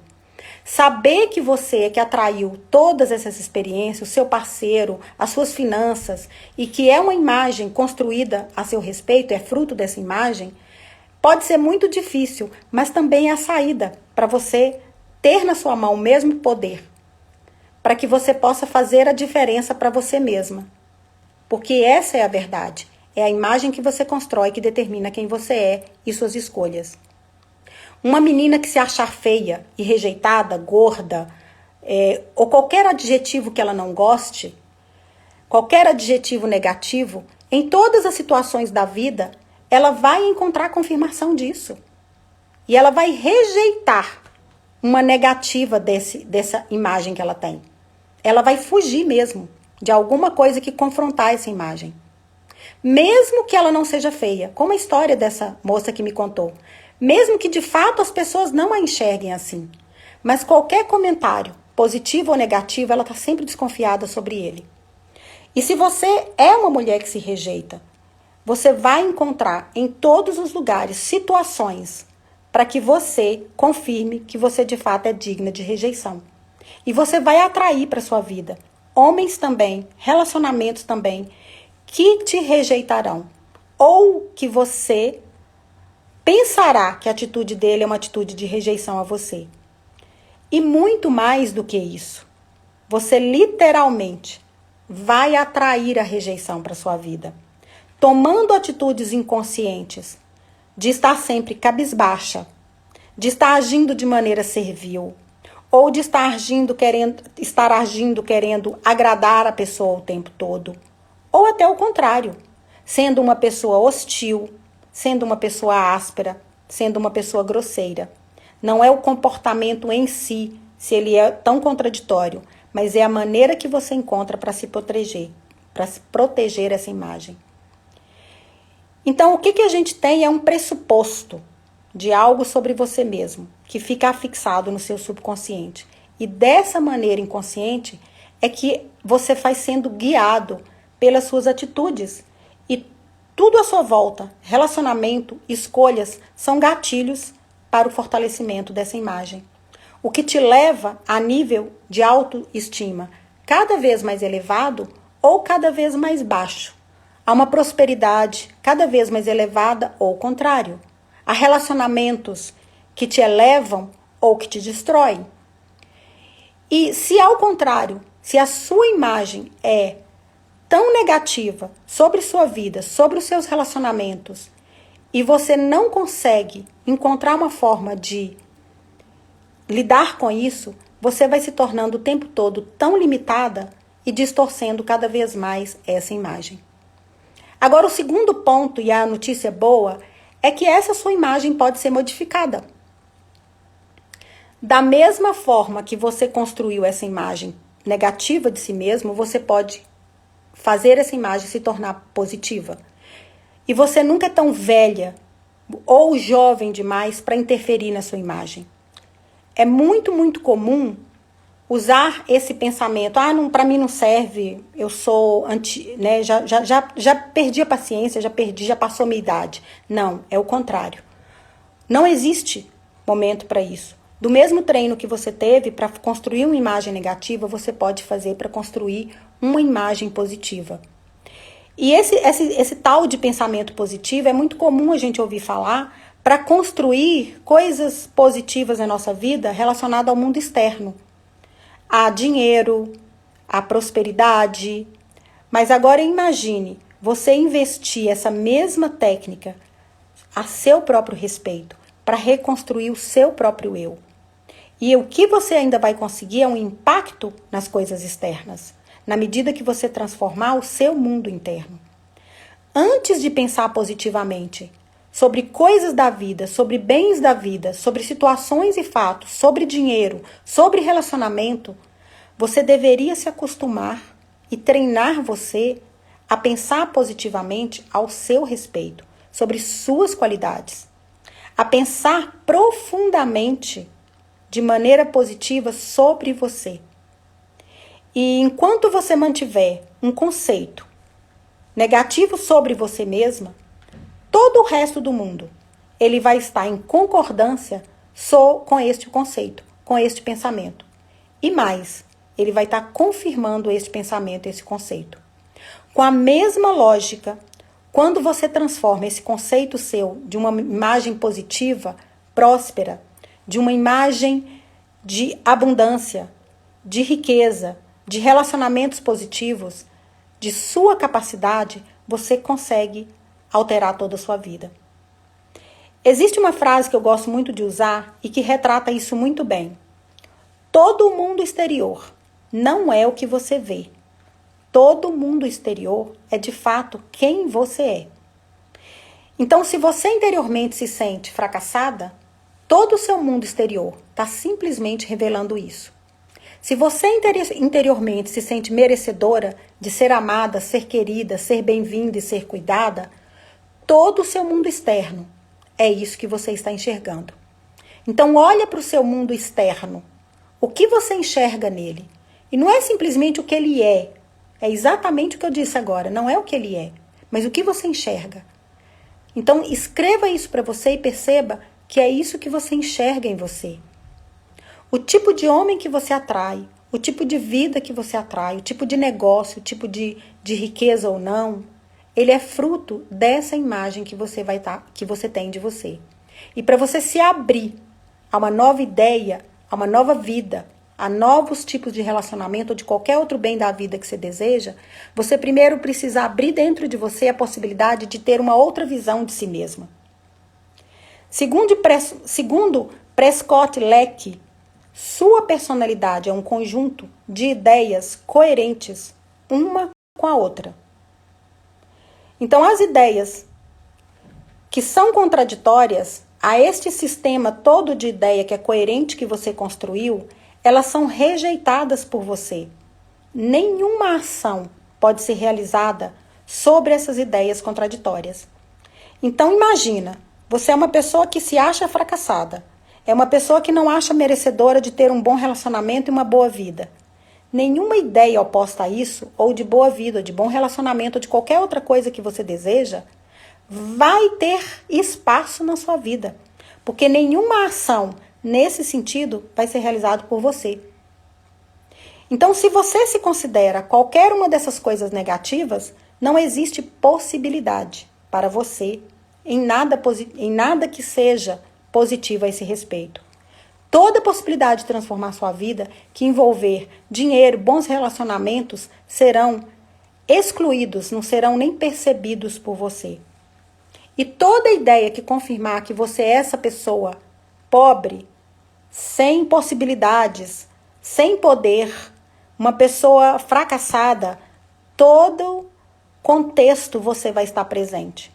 Saber que você é que atraiu todas essas experiências, o seu parceiro, as suas finanças, e que é uma imagem construída a seu respeito, é fruto dessa imagem, pode ser muito difícil, mas também é a saída para você ter na sua mão o mesmo poder, para que você possa fazer a diferença para você mesma. Porque essa é a verdade. É a imagem que você constrói que determina quem você é e suas escolhas. Uma menina que se achar feia e rejeitada, gorda, ou qualquer adjetivo que ela não goste, qualquer adjetivo negativo, em todas as situações da vida, ela vai encontrar confirmação disso. E ela vai rejeitar uma negativa dessa imagem que ela tem. Ela vai fugir mesmo de alguma coisa que confrontar essa imagem. Mesmo que ela não seja feia, como a história dessa moça que me contou. Mesmo que de fato as pessoas não a enxerguem assim. Mas qualquer comentário, positivo ou negativo, ela está sempre desconfiada sobre ele. E se você é uma mulher que se rejeita, você vai encontrar em todos os lugares situações para que você confirme que você de fato é digna de rejeição. E você vai atrair para sua vida homens também, relacionamentos também, que te rejeitarão. Ou que você pensará que a atitude dele é uma atitude de rejeição a você. E muito mais do que isso, você literalmente vai atrair a rejeição para sua vida. Tomando atitudes inconscientes, de estar sempre cabisbaixa, de estar agindo de maneira servil, ou de estar agindo querendo agradar a pessoa o tempo todo. Ou até o contrário, sendo uma pessoa hostil, sendo uma pessoa áspera, sendo uma pessoa grosseira. Não é o comportamento em si, se ele é tão contraditório, mas é a maneira que você encontra para se proteger essa imagem. Então, o que a gente tem é um pressuposto de algo sobre você mesmo, que fica fixado no seu subconsciente. E dessa maneira inconsciente é que você vai sendo guiado pelas suas atitudes. E tudo à sua volta, relacionamento, escolhas, são gatilhos para o fortalecimento dessa imagem. O que te leva a nível de autoestima cada vez mais elevado ou cada vez mais baixo. A uma prosperidade cada vez mais elevada ou o contrário. A relacionamentos que te elevam ou que te destroem. E se ao contrário, se a sua imagem é tão negativa sobre sua vida, sobre os seus relacionamentos, e você não consegue encontrar uma forma de lidar com isso, você vai se tornando o tempo todo tão limitada e distorcendo cada vez mais essa imagem. Agora, o segundo ponto, e a notícia boa, é que essa sua imagem pode ser modificada. Da mesma forma que você construiu essa imagem negativa de si mesmo, você pode fazer essa imagem se tornar positiva. E você nunca é tão velha ou jovem demais para interferir na sua imagem. É muito, muito comum usar esse pensamento, para mim não serve, eu sou né, já perdi a paciência, já passou minha idade. Não, é o contrário. Não existe momento para isso. Do mesmo treino que você teve para construir uma imagem negativa, você pode fazer para construir uma imagem positiva. E esse tal de pensamento positivo é muito comum a gente ouvir falar para construir coisas positivas na nossa vida relacionadas ao mundo externo. A dinheiro, a prosperidade. Mas agora imagine você investir essa mesma técnica a seu próprio respeito para reconstruir o seu próprio eu. E o que você ainda vai conseguir é um impacto nas coisas externas, na medida que você transformar o seu mundo interno. Antes de pensar positivamente sobre coisas da vida, sobre bens da vida, sobre situações e fatos, sobre dinheiro, sobre relacionamento, você deveria se acostumar e treinar você a pensar positivamente ao seu respeito, sobre suas qualidades, a pensar profundamente de maneira positiva sobre você. E enquanto você mantiver um conceito negativo sobre você mesma, todo o resto do mundo, ele vai estar em concordância com este conceito, com este pensamento. E mais, ele vai estar confirmando esse pensamento, esse conceito. Com a mesma lógica, quando você transforma esse conceito seu de uma imagem positiva, próspera, de uma imagem de abundância, de riqueza, de relacionamentos positivos, de sua capacidade, você consegue alterar toda a sua vida. Existe uma frase que eu gosto muito de usar e que retrata isso muito bem. Todo o mundo exterior não é o que você vê. Todo o mundo exterior é de fato quem você é. Então, se você interiormente se sente fracassada, todo o seu mundo exterior está simplesmente revelando isso. Se você interiormente se sente merecedora de ser amada, ser querida, ser bem-vinda e ser cuidada, todo o seu mundo externo é isso que você está enxergando. Então, olha para o seu mundo externo. O que você enxerga nele? E não é simplesmente o que ele é. É exatamente o que eu disse agora. Não é o que ele é, mas o que você enxerga. Então, escreva isso para você e perceba que é isso que você enxerga em você. O tipo de homem que você atrai, o tipo de vida que você atrai, o tipo de negócio, o tipo de riqueza ou não, ele é fruto dessa imagem que você tem de você. E para você se abrir a uma nova ideia, a uma nova vida, a novos tipos de relacionamento ou de qualquer outro bem da vida que você deseja, você primeiro precisa abrir dentro de você a possibilidade de ter uma outra visão de si mesma. Segundo Prescott Leck, sua personalidade é um conjunto de ideias coerentes uma com a outra. Então, as ideias que são contraditórias a este sistema todo de ideia que é coerente que você construiu, elas são rejeitadas por você. Nenhuma ação pode ser realizada sobre essas ideias contraditórias. Então imagina, você é uma pessoa que se acha fracassada, é uma pessoa que não acha merecedora de ter um bom relacionamento e uma boa vida. Nenhuma ideia oposta a isso, ou de boa vida, de bom relacionamento, ou de qualquer outra coisa que você deseja, vai ter espaço na sua vida. Porque nenhuma ação nesse sentido vai ser realizada por você. Então, se você se considera qualquer uma dessas coisas negativas, não existe possibilidade para você em nada que seja positivo a esse respeito. Toda possibilidade de transformar sua vida que envolver dinheiro, bons relacionamentos, serão excluídos, não serão nem percebidos por você. E toda ideia que confirmar que você é essa pessoa pobre, sem possibilidades, sem poder, uma pessoa fracassada, todo contexto você vai estar presente.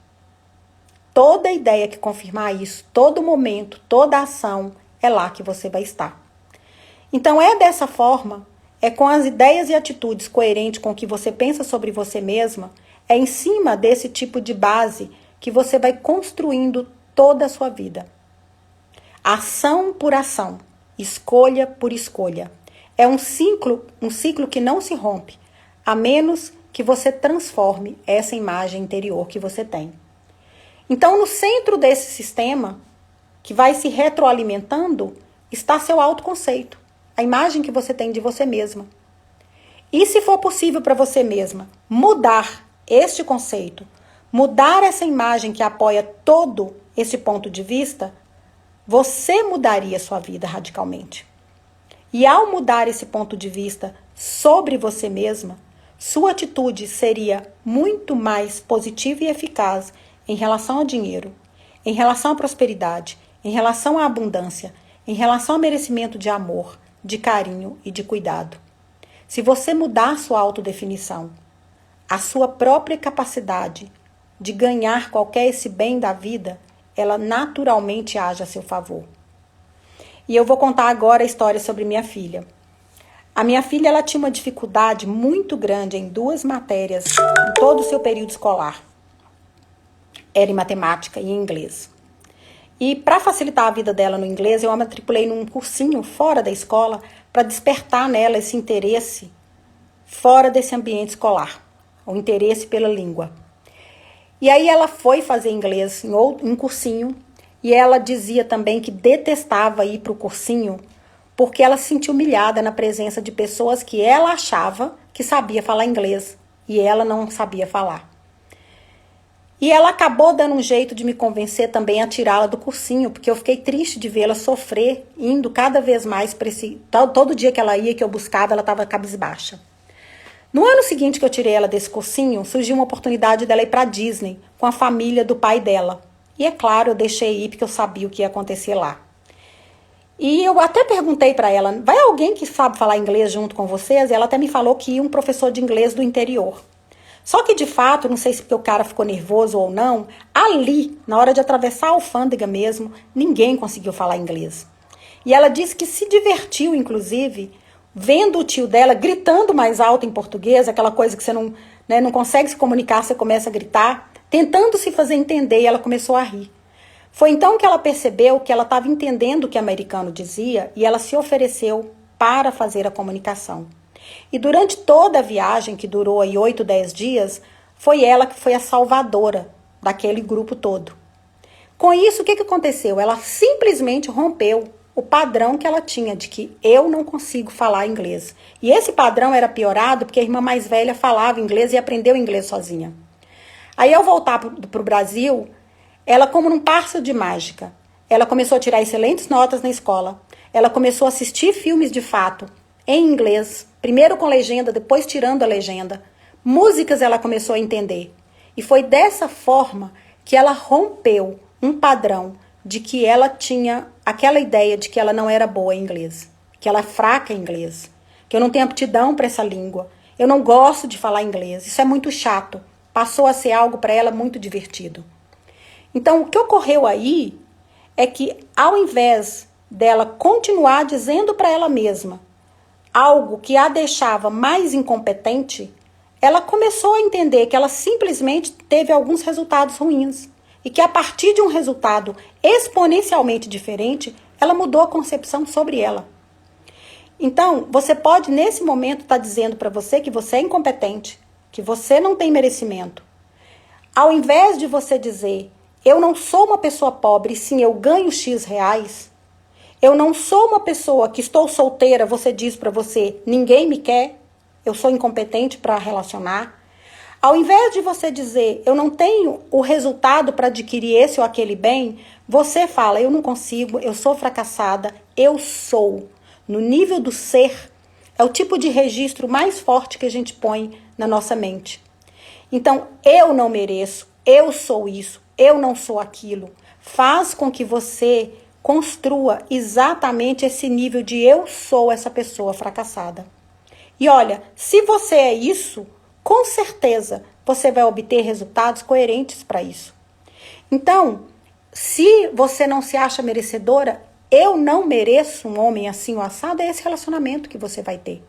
Toda ideia que confirmar isso, todo momento, toda ação, é lá que você vai estar. Então é dessa forma, é com as ideias e atitudes coerentes com o que você pensa sobre você mesma, é em cima desse tipo de base que você vai construindo toda a sua vida. Ação por ação, escolha por escolha. É um ciclo que não se rompe, a menos que você transforme essa imagem interior que você tem. Então, no centro desse sistema, que vai se retroalimentando, está seu autoconceito, a imagem que você tem de você mesma. E se for possível para você mesma mudar este conceito, mudar essa imagem que apoia todo esse ponto de vista, você mudaria sua vida radicalmente. E ao mudar esse ponto de vista sobre você mesma, sua atitude seria muito mais positiva e eficaz em relação ao dinheiro, em relação à prosperidade, em relação à abundância, em relação ao merecimento de amor, de carinho e de cuidado. Se você mudar sua autodefinição, a sua própria capacidade de ganhar qualquer esse bem da vida, ela naturalmente age a seu favor. E eu vou contar agora a história sobre minha filha. A minha filha, ela tinha uma dificuldade muito grande em 2 matérias em todo o seu período escolar. Era em matemática e em inglês. E para facilitar a vida dela no inglês, eu a matriculei num cursinho fora da escola para despertar nela esse interesse fora desse ambiente escolar, o interesse pela língua. E aí ela foi fazer inglês em um cursinho e ela dizia também que detestava ir para o cursinho porque ela se sentia humilhada na presença de pessoas que ela achava que sabia falar inglês e ela não sabia falar. E ela acabou dando um jeito de me convencer também a tirá-la do cursinho, porque eu fiquei triste de vê-la sofrer, indo cada vez mais para esse... Todo dia que ela ia, que eu buscava, ela estava cabisbaixa. No ano seguinte que eu tirei ela desse cursinho, surgiu uma oportunidade dela ir para a Disney, com a família do pai dela. E é claro, eu deixei ir porque eu sabia o que ia acontecer lá. E eu até perguntei para ela, vai alguém que sabe falar inglês junto com vocês? E ela até me falou que ia um professor de inglês do interior. Só que, de fato, não sei se porque o cara ficou nervoso ou não, ali, na hora de atravessar a alfândega mesmo, ninguém conseguiu falar inglês. E ela disse que se divertiu, inclusive, vendo o tio dela gritando mais alto em português, aquela coisa que você não consegue se comunicar, você começa a gritar, tentando se fazer entender, e ela começou a rir. Foi então que ela percebeu que ela estava entendendo o que o americano dizia e ela se ofereceu para fazer a comunicação. E durante toda a viagem, que durou aí 8, 10 dias, foi ela que foi a salvadora daquele grupo todo. Com isso, o que aconteceu? Ela simplesmente rompeu o padrão que ela tinha de que eu não consigo falar inglês. E esse padrão era piorado porque a irmã mais velha falava inglês e aprendeu inglês sozinha. Aí, ao voltar para o Brasil, ela, como num passo de mágica, ela começou a tirar excelentes notas na escola. Ela começou a assistir filmes de fato em inglês, primeiro com legenda, depois tirando a legenda. Músicas ela começou a entender. E foi dessa forma que ela rompeu um padrão de que ela tinha aquela ideia de que ela não era boa em inglês, que ela é fraca em inglês, que eu não tenho aptidão para essa língua, eu não gosto de falar inglês, isso é muito chato. Passou a ser algo para ela muito divertido. Então, o que ocorreu aí é que, ao invés dela continuar dizendo para ela mesma algo que a deixava mais incompetente, ela começou a entender que ela simplesmente teve alguns resultados ruins. E que a partir de um resultado exponencialmente diferente, ela mudou a concepção sobre ela. Então, você pode, nesse momento, estar dizendo para você que você é incompetente, que você não tem merecimento. Ao invés de você dizer, eu não sou uma pessoa pobre, sim, eu ganho X reais. Eu não sou uma pessoa que estou solteira, você diz para você, ninguém me quer, eu sou incompetente para relacionar. Ao invés de você dizer, eu não tenho o resultado para adquirir esse ou aquele bem, você fala, eu não consigo, eu sou fracassada, eu sou. No nível do ser, é o tipo de registro mais forte que a gente põe na nossa mente. Então, eu não mereço, eu sou isso, eu não sou aquilo. Faz com que você construa exatamente esse nível de eu sou essa pessoa fracassada. E olha, se você é isso, com certeza você vai obter resultados coerentes para isso. Então, se você não se acha merecedora, eu não mereço um homem assim ou assado, é esse relacionamento que você vai ter.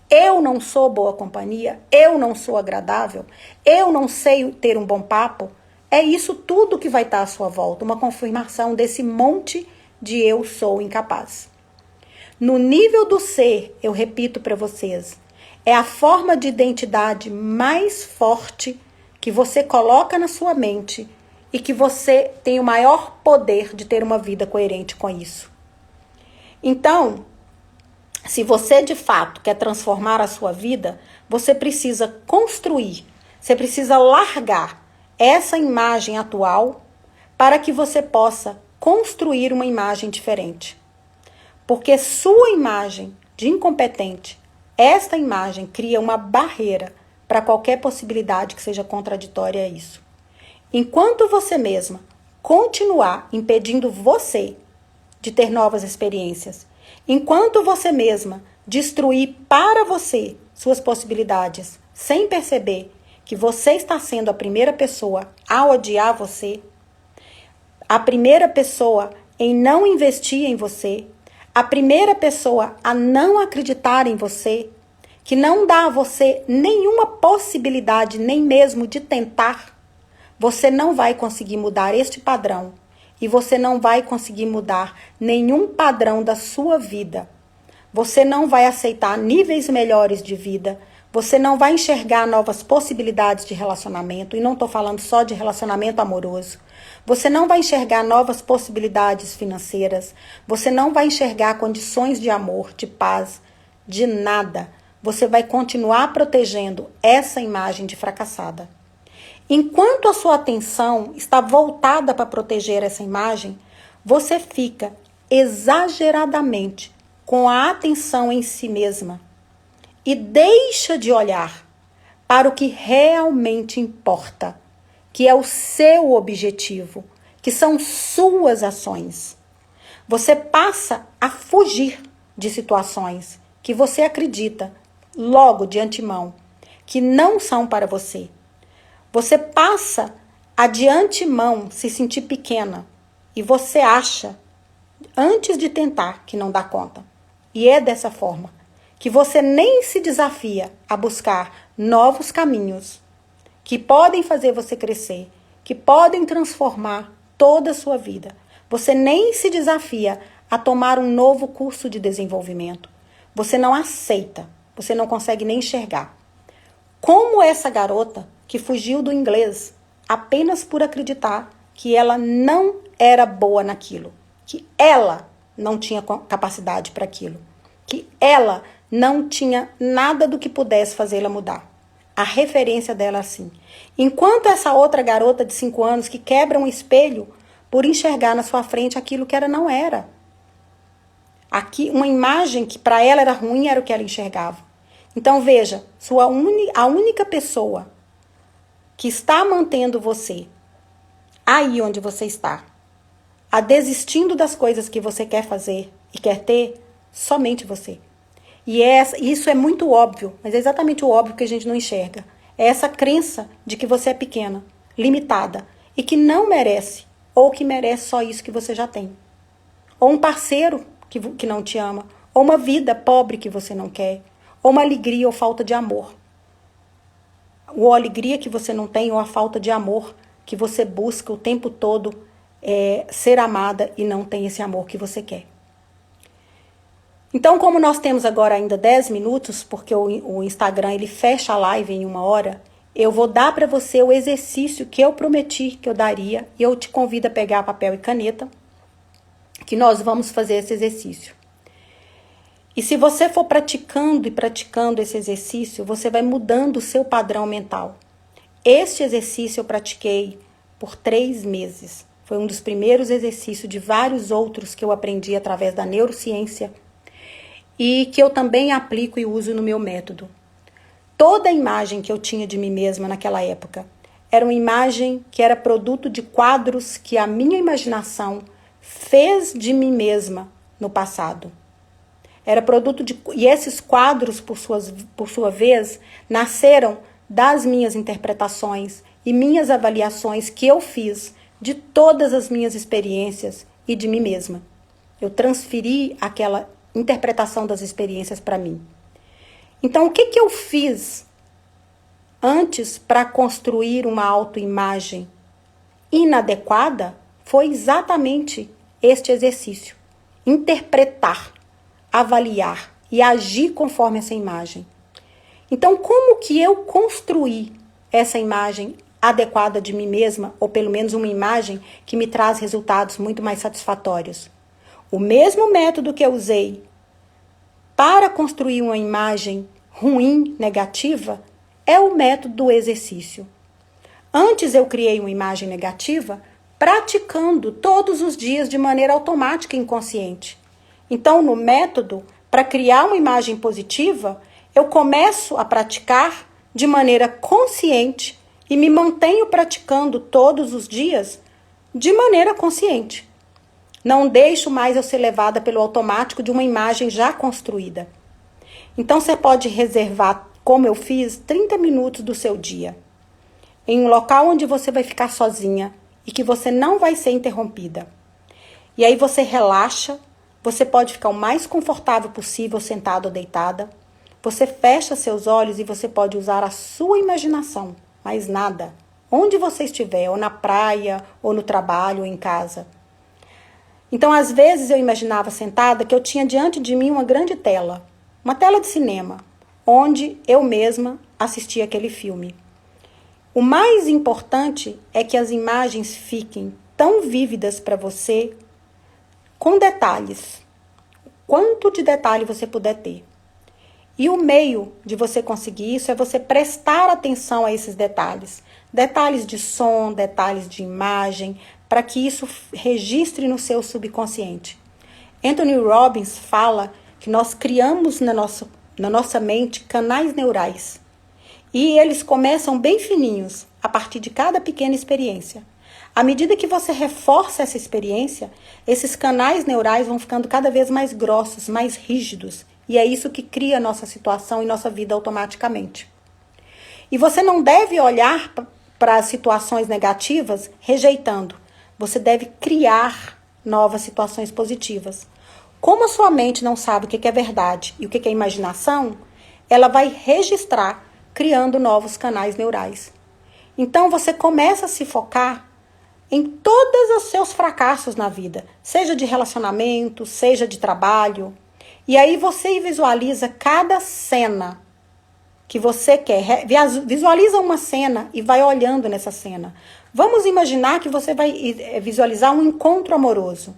Eu não sou boa companhia, eu não sou agradável, eu não sei ter um bom papo. É isso tudo que vai estar à sua volta, uma confirmação desse monte de eu sou incapaz. No nível do ser, eu repito para vocês, é a forma de identidade mais forte que você coloca na sua mente e que você tem o maior poder de ter uma vida coerente com isso. Então, se você de fato quer transformar a sua vida, você precisa construir, você precisa largar essa imagem atual para que você possa construir uma imagem diferente. Porque sua imagem de incompetente, esta imagem cria uma barreira para qualquer possibilidade que seja contraditória a isso. Enquanto você mesma continuar impedindo você de ter novas experiências, enquanto você mesma destruir para você suas possibilidades sem perceber que você está sendo a primeira pessoa a odiar você, a primeira pessoa em não investir em você, a primeira pessoa a não acreditar em você, que não dá a você nenhuma possibilidade, nem mesmo de tentar, você não vai conseguir mudar este padrão. E você não vai conseguir mudar nenhum padrão da sua vida. Você não vai aceitar níveis melhores de vida. Você não vai enxergar novas possibilidades de relacionamento. E não estou falando só de relacionamento amoroso. Você não vai enxergar novas possibilidades financeiras. Você não vai enxergar condições de amor, de paz, de nada. Você vai continuar protegendo essa imagem de fracassada. Enquanto a sua atenção está voltada para proteger essa imagem, você fica exageradamente com a atenção em si mesma e deixa de olhar para o que realmente importa, que é o seu objetivo, que são suas ações. Você passa a fugir de situações que você acredita, logo de antemão, que não são para você. Você passa a de antemão se sentir pequena e você acha, antes de tentar, que não dá conta. E é dessa forma que você nem se desafia a buscar novos caminhos que podem fazer você crescer, que podem transformar toda a sua vida. Você nem se desafia a tomar um novo curso de desenvolvimento. Você não aceita, você não consegue nem enxergar. Como essa garota que fugiu do inglês apenas por acreditar que ela não era boa naquilo, que ela não tinha capacidade para aquilo, que ela não tinha nada do que pudesse fazê-la mudar. A referência dela é assim. Enquanto essa outra garota de 5 anos que quebra um espelho por enxergar na sua frente aquilo que ela não era. Aqui, uma imagem que para ela era ruim era o que ela enxergava. Então veja, a única pessoa que está mantendo você aí onde você está, a desistindo das coisas que você quer fazer e quer ter, somente você. E isso é muito óbvio, mas é exatamente o óbvio que a gente não enxerga. É essa crença de que você é pequena, limitada, e que não merece, ou que merece só isso que você já tem. ou um parceiro que não te ama, ou uma vida pobre que você não quer, ou uma alegria ou falta de amor. Ou a alegria que você não tem, ou a falta de amor que você busca o tempo todo ser amada e não tem esse amor que você quer. Então, como nós temos agora ainda 10 minutos, porque o Instagram ele fecha a live em 1 hora, eu vou dar para você o exercício que eu prometi que eu daria, e eu te convido a pegar papel e caneta, que nós vamos fazer esse exercício. E se você for praticando e praticando esse exercício, você vai mudando o seu padrão mental. Este exercício eu pratiquei por 3 meses. Foi um dos primeiros exercícios de vários outros que eu aprendi através da neurociência e que eu também aplico e uso no meu método. Toda a imagem que eu tinha de mim mesma naquela época era uma imagem que era produto de quadros que a minha imaginação fez de mim mesma no passado. Era produto de... E esses quadros, por sua vez, nasceram das minhas interpretações e minhas avaliações que eu fiz de todas as minhas experiências e de mim mesma. Eu transferi aquela interpretação das experiências para mim. Então, o que eu fiz antes para construir uma autoimagem inadequada foi exatamente este exercício. Interpretar, avaliar e agir conforme essa imagem. Então, como que eu construí essa imagem adequada de mim mesma, ou pelo menos uma imagem que me traz resultados muito mais satisfatórios? O mesmo método que eu usei para construir uma imagem ruim, negativa, é o método do exercício. Antes eu criei uma imagem negativa praticando todos os dias de maneira automática e inconsciente. Então, no método, para criar uma imagem positiva, eu começo a praticar de maneira consciente e me mantenho praticando todos os dias de maneira consciente. Não deixo mais eu ser levada pelo automático de uma imagem já construída. Então, você pode reservar, como eu fiz, 30 minutos do seu dia, em um local onde você vai ficar sozinha e que você não vai ser interrompida. E aí você relaxa. Você pode ficar o mais confortável possível sentado ou deitada. Você fecha seus olhos e você pode usar a sua imaginação, mais nada. Onde você estiver, ou na praia, ou no trabalho, ou em casa. Então, às vezes eu imaginava sentada que eu tinha diante de mim uma grande tela. Uma tela de cinema, onde eu mesma assistia aquele filme. O mais importante é que as imagens fiquem tão vívidas para você, com detalhes. Quanto de detalhe você puder ter. E o meio de você conseguir isso é você prestar atenção a esses detalhes. Detalhes de som, detalhes de imagem, para que isso registre no seu subconsciente. Anthony Robbins fala que nós criamos na nossa mente canais neurais. E eles começam bem fininhos, a partir de cada pequena experiência. À medida que você reforça essa experiência, esses canais neurais vão ficando cada vez mais grossos, mais rígidos. E é isso que cria a nossa situação e nossa vida automaticamente. E você não deve olhar para as situações negativas rejeitando. Você deve criar novas situações positivas. Como a sua mente não sabe o que é verdade e o que é imaginação, ela vai registrar, criando novos canais neurais. Então você começa a se focar em todos os seus fracassos na vida, seja de relacionamento, seja de trabalho. E aí você visualiza cada cena que você quer. Visualiza uma cena e vai olhando nessa cena. Vamos imaginar que você vai visualizar um encontro amoroso.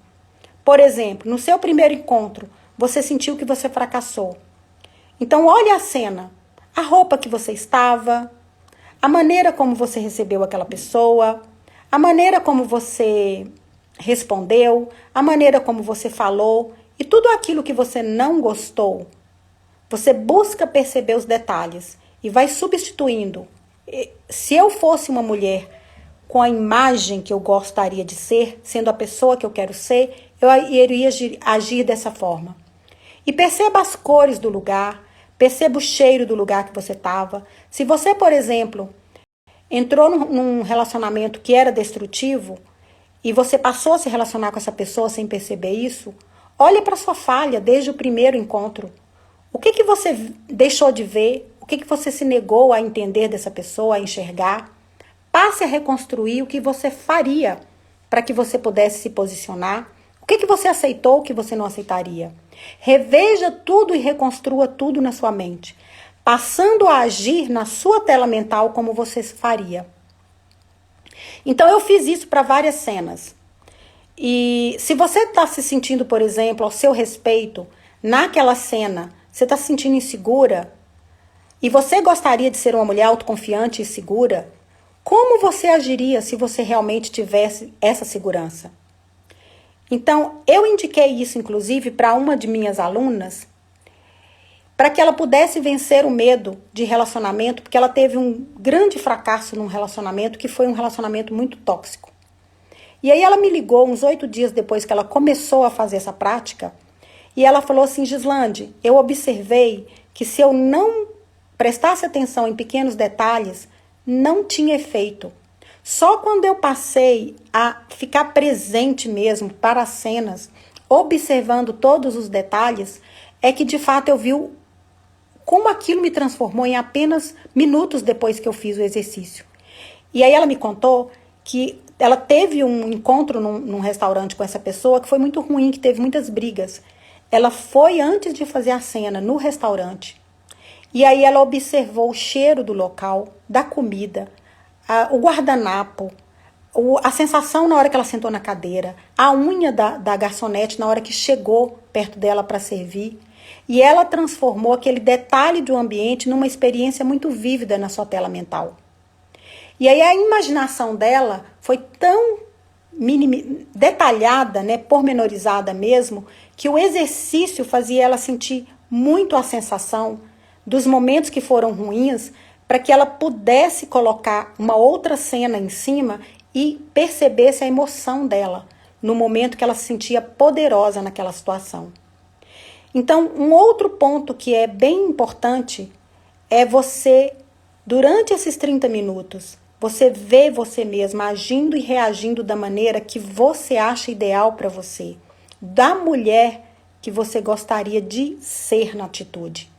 Por exemplo, no seu primeiro encontro, você sentiu que você fracassou. Então, olhe a cena. A roupa que você estava, a maneira como você recebeu aquela pessoa, a maneira como você respondeu, a maneira como você falou e tudo aquilo que você não gostou. Você busca perceber os detalhes e vai substituindo. Se eu fosse uma mulher com a imagem que eu gostaria de ser, sendo a pessoa que eu quero ser, eu iria agir dessa forma. E perceba as cores do lugar, perceba o cheiro do lugar que você estava. Se você, por exemplo, entrou num relacionamento que era destrutivo e você passou a se relacionar com essa pessoa sem perceber isso, olhe para sua falha desde o primeiro encontro. O que você deixou de ver? O que você se negou a entender dessa pessoa, a enxergar? Passe a reconstruir o que você faria para que você pudesse se posicionar. O que você aceitou, o que você não aceitaria? Reveja tudo e reconstrua tudo na sua mente, passando a agir na sua tela mental como você faria. Então eu fiz isso para várias cenas. E se você está se sentindo, por exemplo, ao seu respeito, naquela cena, você está se sentindo insegura, e você gostaria de ser uma mulher autoconfiante e segura, como você agiria se você realmente tivesse essa segurança? Então, eu indiquei isso, inclusive, para uma de minhas alunas, para que ela pudesse vencer o medo de relacionamento, porque ela teve um grande fracasso num relacionamento, que foi um relacionamento muito tóxico. E aí ela me ligou uns 8 dias depois que ela começou a fazer essa prática, e ela falou assim: Gislande, eu observei que se eu não prestasse atenção em pequenos detalhes, não tinha efeito. Só quando eu passei a ficar presente mesmo para as cenas, observando todos os detalhes, é que de fato eu vi como aquilo me transformou em apenas minutos depois que eu fiz o exercício. E aí ela me contou que ela teve um encontro num restaurante com essa pessoa que foi muito ruim, que teve muitas brigas. Ela foi antes de fazer a cena no restaurante. E aí ela observou o cheiro do local, da comida, o guardanapo, a sensação na hora que ela sentou na cadeira, a unha da garçonete na hora que chegou perto dela para servir. E ela transformou aquele detalhe do ambiente numa experiência muito vívida na sua tela mental. E aí a imaginação dela foi tão detalhada, né, pormenorizada mesmo, que o exercício fazia ela sentir muito a sensação dos momentos que foram ruins, para que ela pudesse colocar uma outra cena em cima e percebesse a emoção dela no momento que ela se sentia poderosa naquela situação. Então, um outro ponto que é bem importante é você, durante esses 30 minutos, você ver você mesma agindo e reagindo da maneira que você acha ideal para você, da mulher que você gostaria de ser na atitude.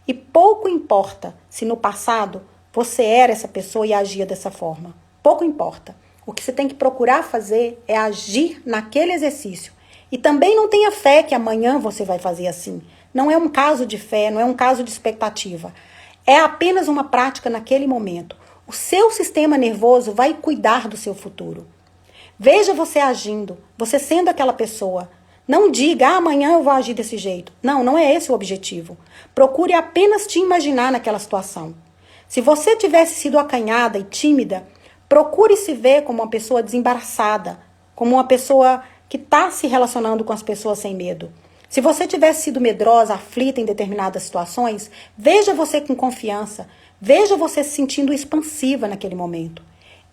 E pouco importa se no passado você era essa pessoa e agia dessa forma. Pouco importa. O que você tem que procurar fazer é agir naquele exercício. E também não tenha fé que amanhã você vai fazer assim. Não é um caso de fé, não é um caso de expectativa. É apenas uma prática naquele momento. O seu sistema nervoso vai cuidar do seu futuro. Veja você agindo, você sendo aquela pessoa. Não diga, amanhã eu vou agir desse jeito. Não, não é esse o objetivo. Procure apenas te imaginar naquela situação. Se você tivesse sido acanhada e tímida, procure se ver como uma pessoa desembaraçada, como uma pessoa que está se relacionando com as pessoas sem medo. Se você tivesse sido medrosa, aflita em determinadas situações, veja você com confiança, veja você se sentindo expansiva naquele momento.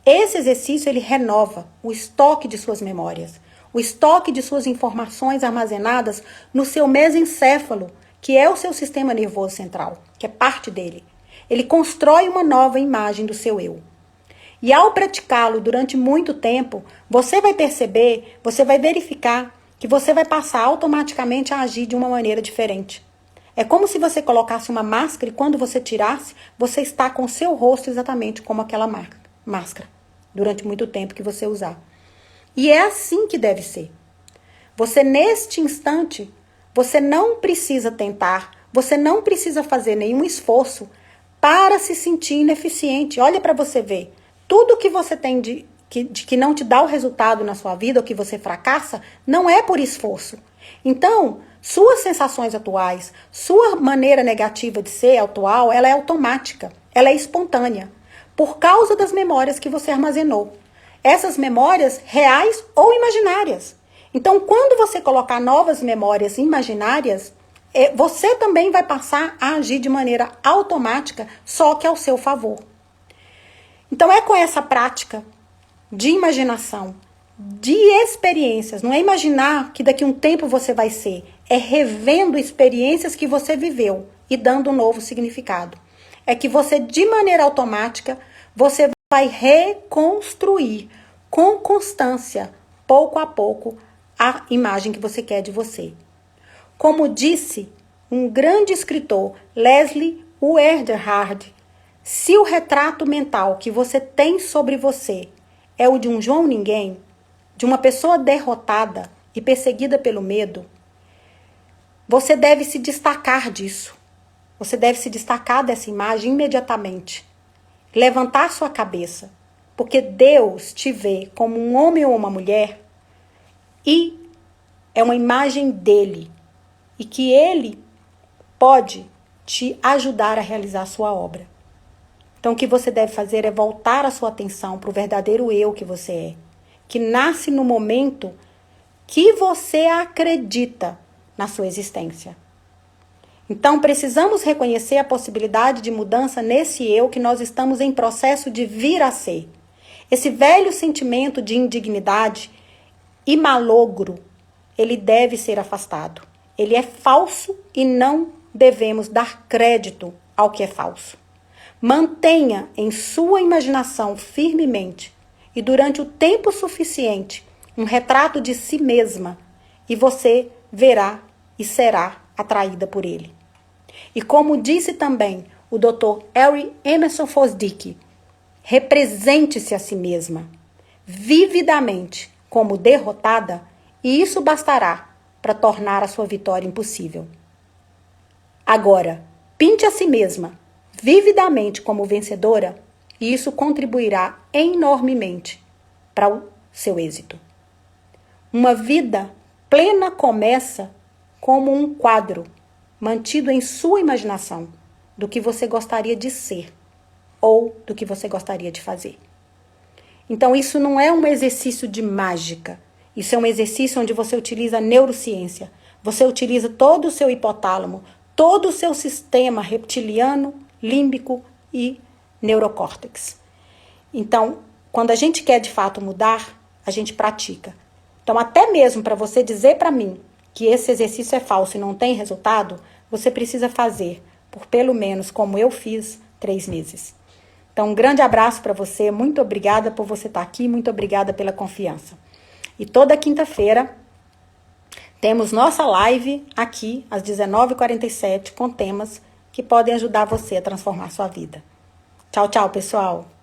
Esse exercício, ele renova o estoque de suas memórias, o estoque de suas informações armazenadas no seu mesencéfalo, que é o seu sistema nervoso central, que é parte dele. Ele constrói uma nova imagem do seu eu. E ao praticá-lo durante muito tempo, você vai perceber, você vai verificar que você vai passar automaticamente a agir de uma maneira diferente. É como se você colocasse uma máscara e quando você tirasse, você está com o seu rosto exatamente como aquela máscara, durante muito tempo que você usar. E é assim que deve ser. Você, neste instante, você não precisa tentar, você não precisa fazer nenhum esforço para se sentir ineficiente. Olha para você ver. Tudo que você tem de que não te dá o resultado na sua vida, ou que você fracassa, não é por esforço. Então, suas sensações atuais, sua maneira negativa de ser atual, ela é automática, ela é espontânea, por causa das memórias que você armazenou. Essas memórias reais ou imaginárias. Então, quando você colocar novas memórias imaginárias, você também vai passar a agir de maneira automática, só que ao seu favor. Então, é com essa prática de imaginação, de experiências, não é imaginar que daqui a um tempo você vai ser, é revendo experiências que você viveu e dando um novo significado. É que você, de maneira automática, você vai reconstruir com constância, pouco a pouco, a imagem que você quer de você. Como disse um grande escritor, Leslie Werderhard, se o retrato mental que você tem sobre você é o de um João Ninguém, de uma pessoa derrotada e perseguida pelo medo, você deve se destacar disso. Você deve se destacar dessa imagem imediatamente. Levantar sua cabeça, porque Deus te vê como um homem ou uma mulher e é uma imagem dele e que ele pode te ajudar a realizar a sua obra. Então, o que você deve fazer é voltar a sua atenção para o verdadeiro eu que você é, que nasce no momento que você acredita na sua existência. Então, precisamos reconhecer a possibilidade de mudança nesse eu que nós estamos em processo de vir a ser. Esse velho sentimento de indignidade e malogro, ele deve ser afastado. Ele é falso e não devemos dar crédito ao que é falso. Mantenha em sua imaginação firmemente e durante o tempo suficiente um retrato de si mesma e você verá e será atraída por ele. E como disse também o Dr. Harry Emerson Fosdick, represente-se a si mesma, vividamente, como derrotada, e isso bastará para tornar a sua vitória impossível. Agora, pinte a si mesma, vividamente como vencedora, e isso contribuirá enormemente para o seu êxito. Uma vida plena começa como um quadro mantido em sua imaginação do que você gostaria de ser ou do que você gostaria de fazer. Então, isso não é um exercício de mágica. Isso é um exercício onde você utiliza a neurociência. Você utiliza todo o seu hipotálamo, todo o seu sistema reptiliano, límbico e neurocórtex. Então, quando a gente quer de fato mudar, a gente pratica. Então, até mesmo para você dizer para mim que esse exercício é falso e não tem resultado, você precisa fazer por pelo menos, como eu fiz, 3 meses. Então, um grande abraço para você. Muito obrigada por você estar aqui. Muito obrigada pela confiança. E toda quinta-feira temos nossa live aqui às 19h47 com temas que podem ajudar você a transformar sua vida. Tchau, tchau, pessoal.